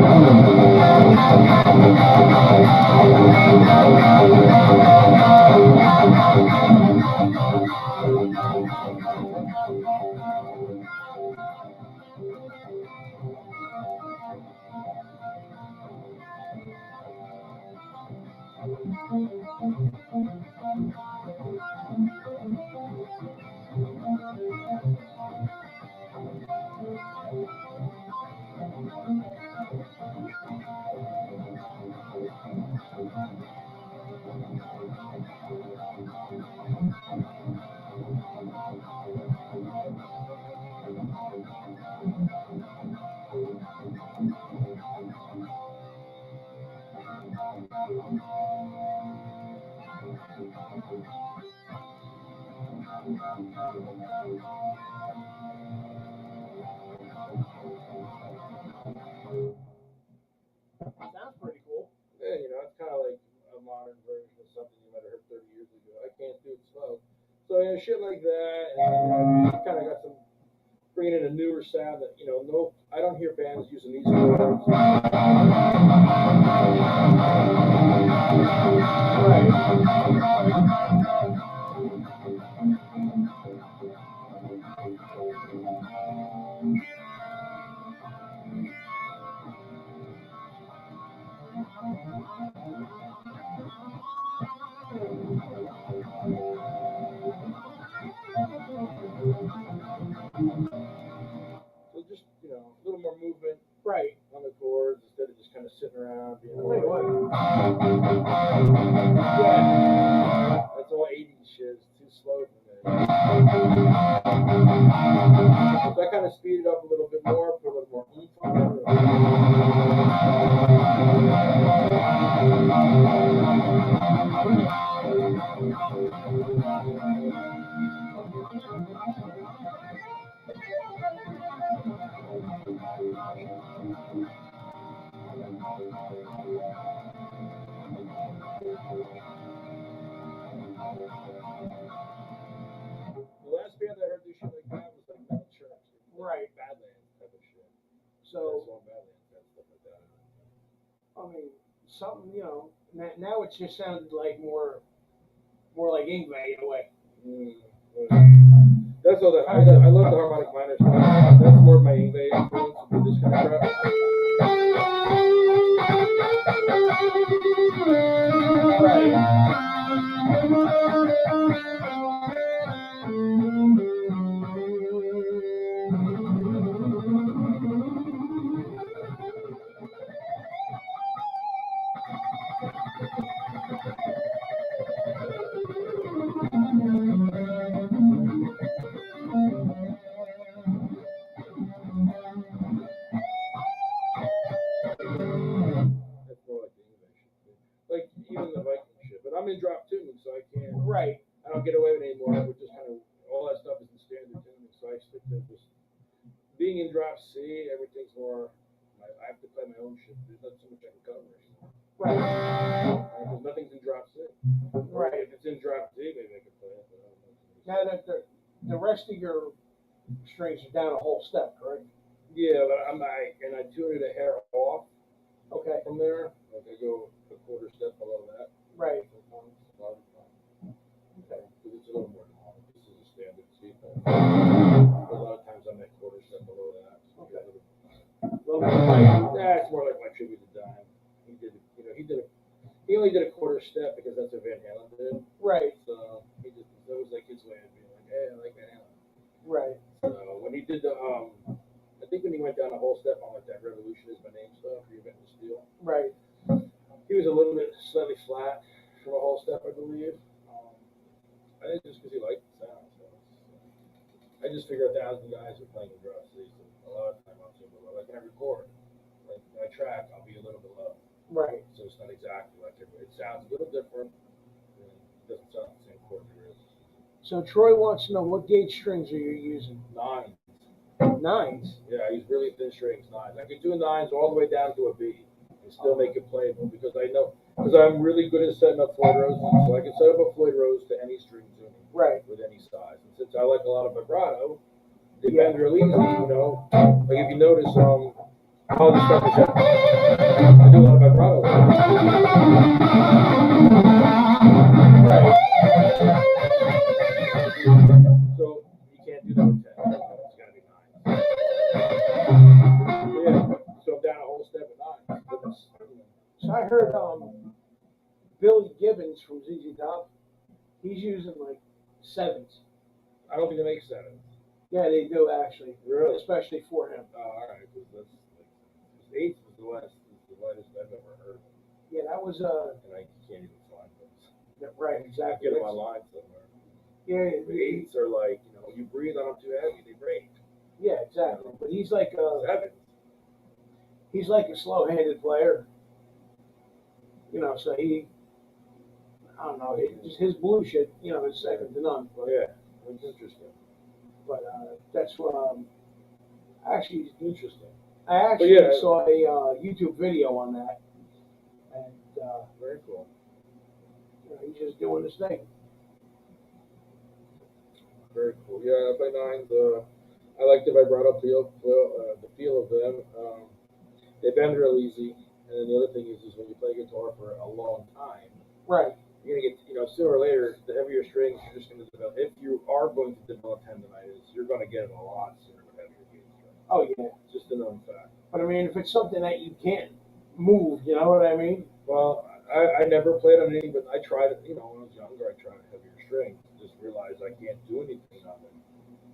Sounds pretty cool. Yeah, it's kind of like a modern version of something you might have heard 30 years ago. I can't do it slow. So, shit like that. And kind of got some, bringing in a newer sound that, I don't hear bands using these chords. So just, a little more movement on the chords instead of just kind of sitting around. Yeah. That's all 80s shit. It's too slow for me. So I kind of speed it up a little bit more, put a little more oomph on it. The last band I heard do shit like that was like Metal Church. Right. Badlands type of shit. So, Badlands, stuff like that. I mean, something, now it just sounded like more like Ingve in a way. That's all that I love the harmonic minor stuff. That's more of my Ingve influence with this kind of crap. so I can't. Right. I don't get away with it anymore. With just kind of all that stuff is in standard tuning, so I stick to just being in drop C. Everything's more. I have to play my own shit. There's not so much I can cover. Right. Because nothing's in drop C. Right. If it's in drop D, maybe I can play it. But I don't know. Now that the rest of your strings are down a whole step, correct? Yeah, but I tune it a hair off Okay. from there. Like I go a quarter step below that. Right. Sometimes, a lot of times. Okay. Because it's a little more than this is a standard C. But a lot of times I'm at quarter step below that. So Okay. a little bit like, yeah, it's more like my tribute to Dime. He only did a quarter step because that's what Van Halen did. right. So that was like his way of being like, hey, I like Van Halen. Right. So when he did the I think when he went down a whole step on like that Revolution is my name stuff, Reinventing Steel. Right. He was a little bit slightly flat for a whole step, I believe. I think just because he liked the sound. So I just figure 1,000 guys are playing the drop C, so a lot of time I'll tune below. Like when I record, like when I track, I'll be a little bit low. Right. So it's not exactly like everybody. It sounds a little different. It doesn't sound the same chord there is. So Troy wants to know what gauge strings are you using? Nines. Nines. Yeah, I use really thin strings, nines. I can do nines all the way down to a B and still make it playable because I'm really good at setting up Floyd Roses. So I can set up a Floyd Rose to any string tuning. Right. With any size. And since I like a lot of vibrato, they Yeah. bend real easy, you know. Like if you notice, all the stuff is just, I do a lot of vibrato. Right. So you can't do that with 10. It's gotta be 9. Yeah. So I'm down a whole step at 9. So I heard Billy Gibbons from ZZ Top, he's using like 7s. I don't think they make 7. Yeah, they do actually. Really? Especially for him. Oh, all right. Because that's like 8 is the lightest I've ever heard. Yeah, that was And I can't even find those. yeah, right, exactly. Get them online somewhere. Yeah, The 8s are like, you breathe on them too heavy, they break. yeah, exactly. But he's like 7. he's like a slow-handed player. So I don't know, just his blue shit, is second to none. But, Yeah, that's interesting. But that's what actually Interesting. I actually saw a YouTube video on that, and Very cool. he's just doing his thing. Very cool. Yeah, I play 9s. I like the vibrato feel of them. They bend real easy, and then the other thing is when you play guitar for a long time, Right. you're gonna get, sooner or later, the heavier strings, you're just gonna develop. If you are going to develop tendonitis, you're gonna get it a lot sooner with heavier gauge strings. Oh yeah. It's just a known fact. But I mean, if it's something that you can't move, you know what I mean? Well, I never played on any, but I tried it. When I was younger, I tried heavier strings. Just realized I can't do anything on them.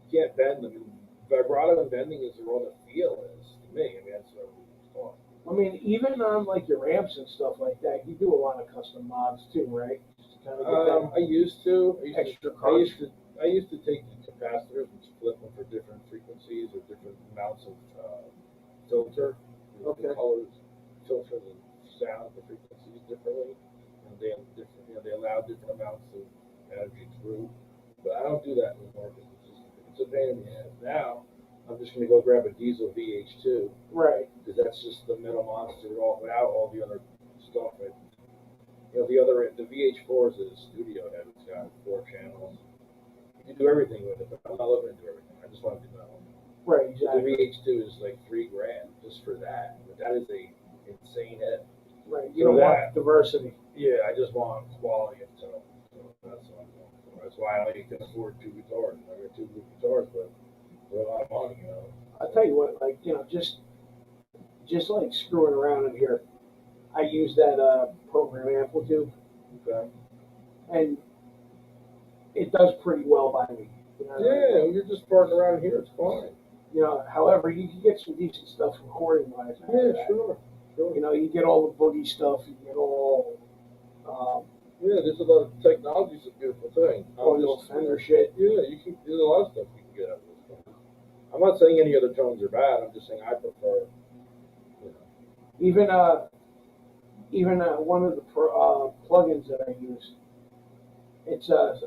You can't bend them. And vibrato and bending is where all the feel is to me. I mean, that's what I was taught. I mean, even on like your amps and stuff like that, you do a lot of custom mods too, right? Just to kind of get I used to. extra crunch. I used to take the capacitors and split them for different frequencies or different amounts of filter. Okay. The colors, filter the sound, the frequencies differently. And they have different. They allow different amounts of energy through. But I don't do that anymore because it's a pain in the ass. Now I'm just going to go grab a diesel VH2. Right. Because that's just the middle monster without all the other stuff. The VH4 is a studio head. It's got 4 channels. You can do everything with it, but I'm not looking to do everything. I just want to do that one. Right, exactly. The VH2 is like $3,000 just for that. But that is a insane head. Right. You don't want diversity. Yeah, I just want quality of tone. So that's what I'm going for. That's why I only can afford 2 guitars. I got 2 good guitars, but for a lot of money, I'll tell you what, like, just like screwing around in here, I use that program Amplitude. Okay. And it does pretty well by me. Yeah, you're just parking around here. It's fine. However, you can get some decent stuff recording wise. Yeah, sure. You get all the boogie stuff. You get all. Yeah, there's a lot of technology. It's a beautiful thing. All this Fender shit. Yeah, there's a lot of stuff you can get out of this thing. I'm not saying any other tones are bad. I'm just saying I prefer. Even one of the plugins that I use, It's a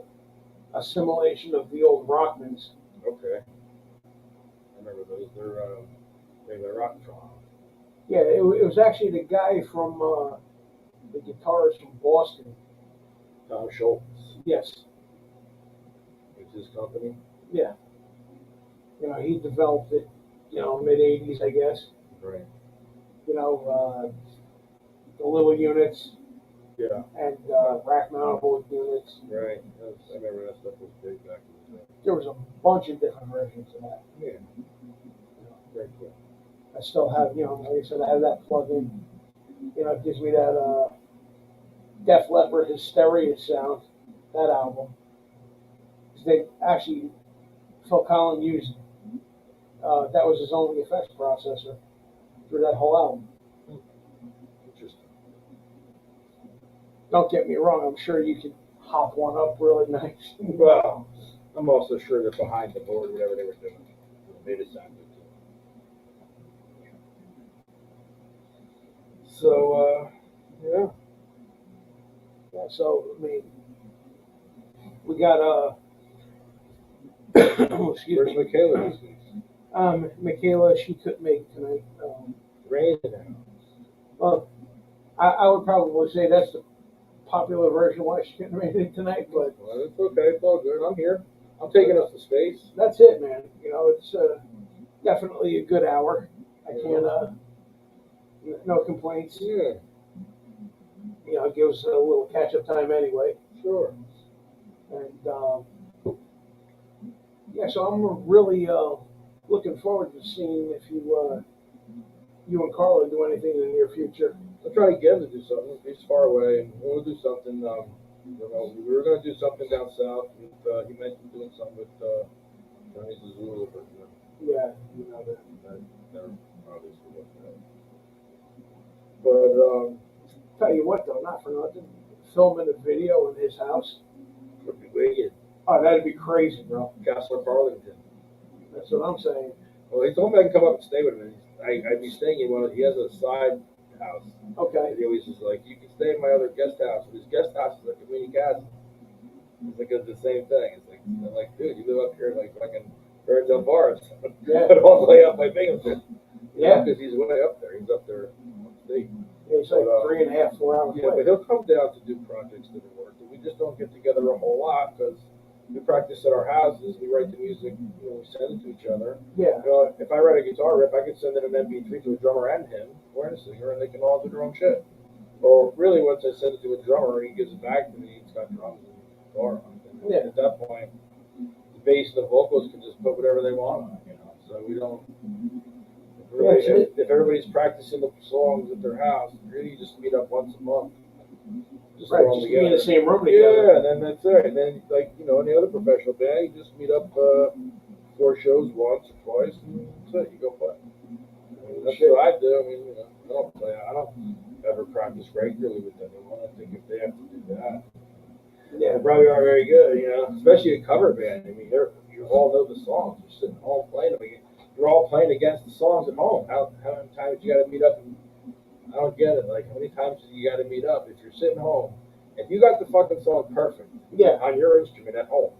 assimilation of the old Rockmans. Okay. I remember those. They're Rockatron. Yeah, it was actually the guy from the guitarist from Boston. Tom Schultz. Yes, It's his company. yeah. You know, he developed it. You know, mid '80s, I guess. Right. You know, the little units Yeah. and rack mountable units. Right. I remember that stuff was big back in the day. There was a bunch of different versions of that. Yeah. You know, Very cool. I still have, you know, like I said, I have that plug-in. You know, it gives me that Def Leppard Hysteria sound. That album. 'Cause they actually, Phil Collins used that was his only effects processor through that whole album. Interesting. Don't get me wrong, I'm sure you could hop one up really nice. Well, I'm also sure they're behind the board, whatever they were doing. They made it sound good too. So, yeah. Yeah, so I mean, we got excuse Where's me. Michaela this week? Michaela, she couldn't make it tonight. Rain now. Well, I would probably say that's the popular version why she couldn't make it tonight, but Well, it's okay. It's all good. I'm here. I'm taking up the space. that's it, man. You know, it's definitely a good hour. I can't, no complaints. Yeah, You know, it gives a little catch up time anyway. sure. And yeah, so I'm really looking forward to seeing if you and Carla do anything in the near future. I'll try to get him to do something. He's far away, and we'll do something. You know, we were going to do something down south. He mentioned doing something with Johnny Zazula, but Yeah, you know that. that obviously wasn't it. But Tell you what though, not for nothing, filming a video in his house. would be wicked. Oh, that'd be crazy, bro. Castler Burlington. That's what I'm saying. Well, he told me I can come up and stay with him. I'd be staying in one. He has a side house. Okay. And he always is like, you can stay in my other guest house. His guest house is like a mini castle. It's like it's the same thing. It's like I'm like, dude, you live up here like fucking Burnsville Forest, Yeah. but all the way up by Binghamton. Yeah. Because he's way up there. He's up there upstate. Yeah, it's like 3.5, 4 hours Yeah, but away. he'll come down to do projects that are work. We just don't get together a whole lot because we practice at our houses. We write the music. You know, we send it to each other. Yeah. You know, if I write a guitar riff, I can send it an MP3 to a drummer and him, or a singer, and they can all do their own shit. Or really, once I send it to a drummer, he gives it back to me. It's got drums and guitar on it. And Yeah. at that point, the bass and the vocals can just put whatever they want on. You know, so we don't. Really, Yeah, if everybody's practicing the songs at their house, really just meet up once a month. Just Right, throw them just be in the together. same room together. Yeah, and then that's it. And then, like, you know, any other professional band, you just meet up 4 shows once or twice, and that's it. You go play. I mean, that's what I do. I mean, you know, I don't play. I don't ever practice regularly with anyone. I think if they have to do that, Yeah. they probably aren't very good, you know, especially a cover band. I mean, you all know the songs. You're sitting home playing them. You're all playing against the songs at home. How many times you got to meet up? And I don't get it. Like, how many times do you got to meet up if you're sitting home? If you got the fucking song perfect Yeah. on your instrument at home,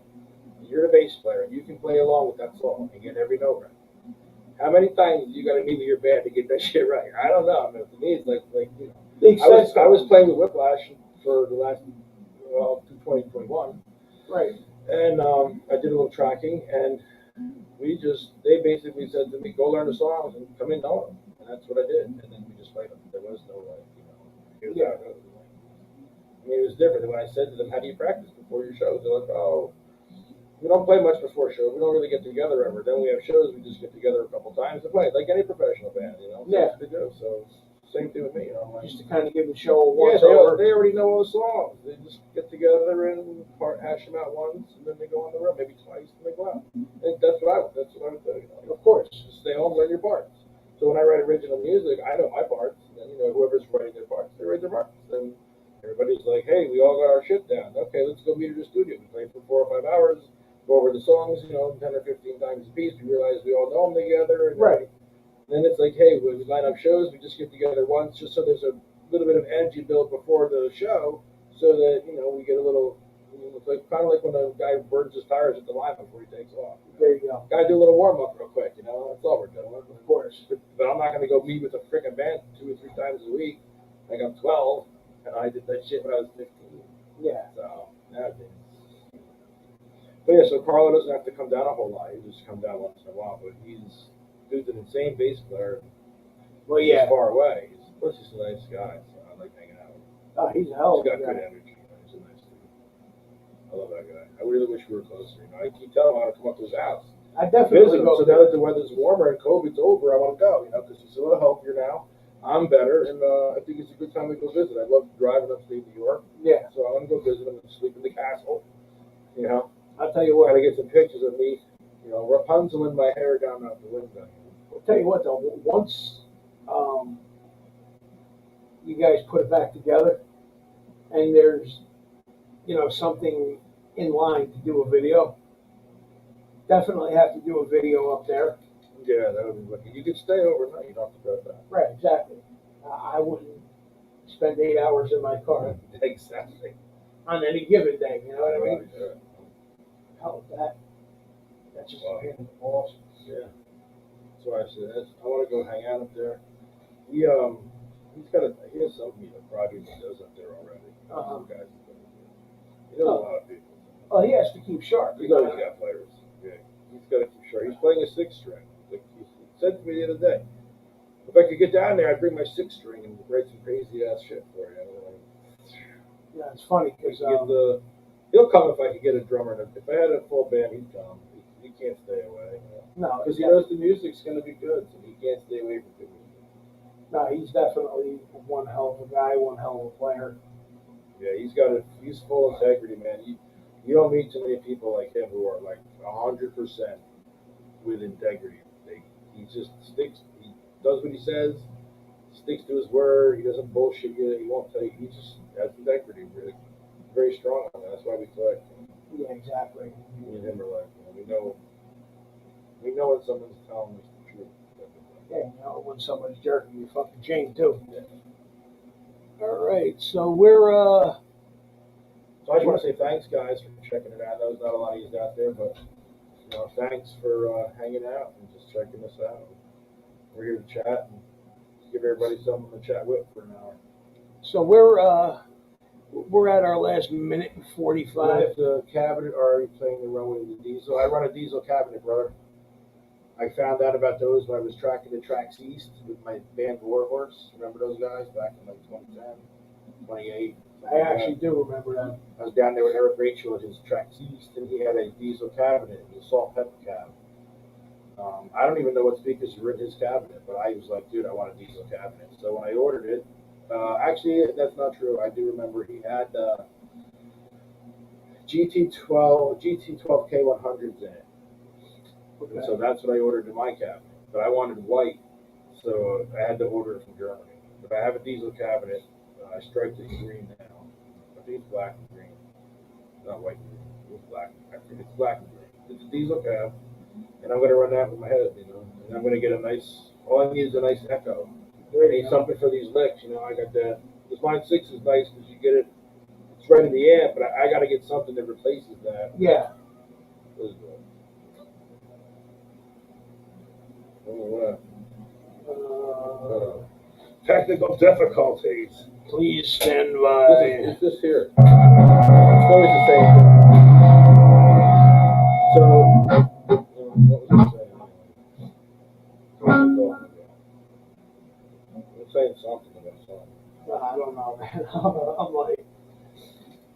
you're the bass player, and you can play along with that song and get every note right. How many times do you got to meet with your band to get that shit right? I don't know. I mean, to me, it's like you know. Makes sense. I was playing with Whiplash for the last 2021. Right. And I did a little tracking, and they basically said to me, go learn the songs and come in knowing them. And that's what I did. And then we just played them. There was no, like, you know, here's how it goes. I mean, it was different than when I said to them, how do you practice before your shows? They're like, oh, we don't play much before shows. We don't really get together ever. Then we have shows, we just get together a couple times to play, like any professional band, you know? Yeah. That's what they do. So, same thing with me, you know? Like, Just to kind of give the show a yeah, once over. they already know all the songs. They just get together and hash them out once, and then they go on the road, maybe twice, and they go out. And that's what I would do. You know? Of course. Just stay home, learn your parts. So when I write original music, I know my parts, and you know whoever's writing their parts, they write their parts. Then everybody's like, hey, we all got our shit down. Okay, let's go meet at the studio. We play for 4 or 5 hours, go over the songs, you know, 10 or 15 times a piece. We realize we all know them together, and Right. then it's like, hey, when we line up shows, we just get together once, just so there's a little bit of energy built before the show, so that, you know, we get a little, it's like kind of like when a guy burns his tires at the line before he takes off. There you go. Gotta do a little warm up real quick, That's all we're doing. Of course. But I'm not gonna go meet with a freaking band 2 or 3 times a week. Like I'm 12, and I did that shit when I was 15. Yeah. So nowadays. But yeah, so Carlo doesn't have to come down a whole lot. He just come down once in a while. But dude's an insane bass player. Well, yeah. He's far away. Plus he's a nice guy, so I like hanging out with him. Oh, he's a hell of a He's got guy. good energy. He's a nice dude. I love that guy. I really wish we were closer. I keep telling him I want to come up to his house. I definitely Visit him. go. So now that the weather's warmer and COVID's over, I want to go. Because he's a little healthier now. I'm better, and I think it's a good time to go visit. I love driving upstate New York. Yeah. So I want to go visit him and sleep in the castle. I'll tell you what. Gotta get some pictures of me, Rapunzel in my hair down out the window. I'll tell you what though. Once you guys put it back together, and there's something in line to do a video, definitely have to do a video up there. Yeah, that would be lucky. You could stay overnight. You don't have to go back. Right. Exactly. I wouldn't spend 8 hours in my car Exactly. on any given day. You know what I mean? Yeah. Hell, that's just a pain in the balls. Yeah. That's why I said I want to go hang out up there. He has some project he does up there already. Uh-huh. Some guys. He does a lot of people. Well, he has to keep sharp. He's always got players. Yeah. He's got to keep sharp. He's playing a 6-string. Like he said to me the other day, if I could get down there, I'd bring my 6-string and write some crazy ass shit for you. Yeah, it's funny because he'll come if I could get a drummer. If I had a full band, he'd come. He can't stay away. no, Because he knows the music's going to be good, so he can't stay away from good music. no, he's definitely one hell of a guy, one hell of a player. Yeah, he's full integrity, man. You don't meet too many people like him who are like 100% with integrity. He just sticks. He does what he says. Sticks to his word. He doesn't bullshit you. He won't tell you. He just has integrity. Really, very strong on that. That's why we click. Yeah, exactly. Me and him are like, we know when someone's telling us the truth. Yeah, when somebody's jerking your fucking chain too. Yeah. All right, so we're So I just want to say thanks, guys, for checking it out. There's not a lot of you out there, but thanks for hanging out and just checking us out. We're here to chat and give everybody something to chat with for an hour. So we're at our last minute and 45. With the cabinet, or are you playing the runway with the diesel? I run a diesel cabinet, brother. I found out about those when I was tracking the Tracks East with my band Warhorse. Remember those guys back in like 2010, 28? I actually do remember that. I was down there with Eric Rachel at his Tracks East, and he had a diesel cabinet, a salt pepper cab. I don't even know what speakers were in his cabinet, but I was like, dude, I want a diesel cabinet. So when I ordered it, actually, that's not true. I do remember he had GT12 K100s in it. Okay. And so that's what I ordered in my cabinet. But I wanted white, so I had to order it from Germany. But I have a diesel cabinet. I striped it in green now. I think it's black and green. Not white and green. It's black. I think it's black and green. It's a diesel cab. And I'm going to run that with my head, And I'm going to get a nice, all I need is a nice echo. I need something for these licks, I got that. This Line 6 is nice because you get it, it's right in the amp, but I got to get something that replaces that. Yeah. What is that? Technical difficulties. Please stand by. This is this here. It's always the same thing. So, what was I saying? I'm saying something about something. I don't know, man. I'm like,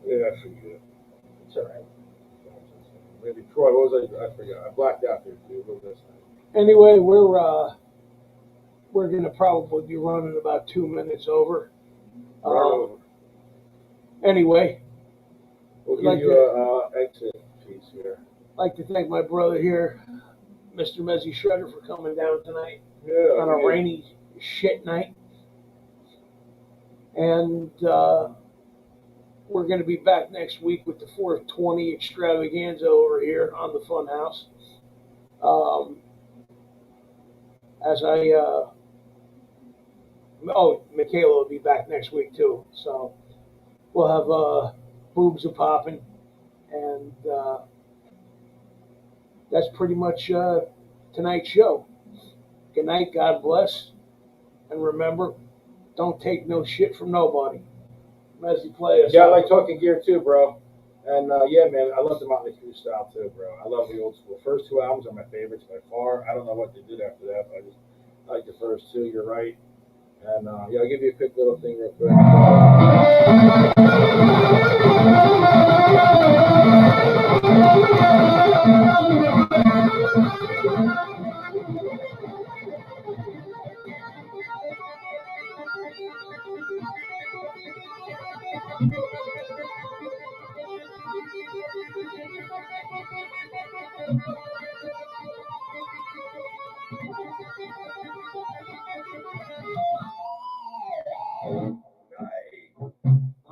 Yeah, I forget. it's all right. Maybe Troy, what was I forgot. I blacked out there too. What was that? Anyway, we're gonna probably be running about 2 minutes over. Anyway, We'll give like you a exit piece here. I'd like to thank my brother here, Mr. Mezzy Shredder, for coming down tonight Yeah. on a rainy shit night. And we're going to be back next week with the 420 extravaganza over here on the Funhouse. Michaela will be back next week too. So we'll have boobs a popping And that's pretty much tonight's show. Good night. God bless. And remember, don't take no shit from nobody. Mezzy, play us. Yeah, I like talking gear too, bro. And yeah, man, I love the Motley Crue style too, bro. I love the old school. First two albums are my favorites by far. I don't know what they did after that, but I just like the first two. You're right. And yeah, I'll give you a quick little thing real quick.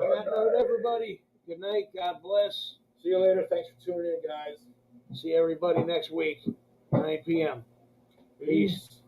On that note, everybody, good night. God bless. See you later. Thanks for tuning in, guys. See everybody next week, 9 p.m. Peace.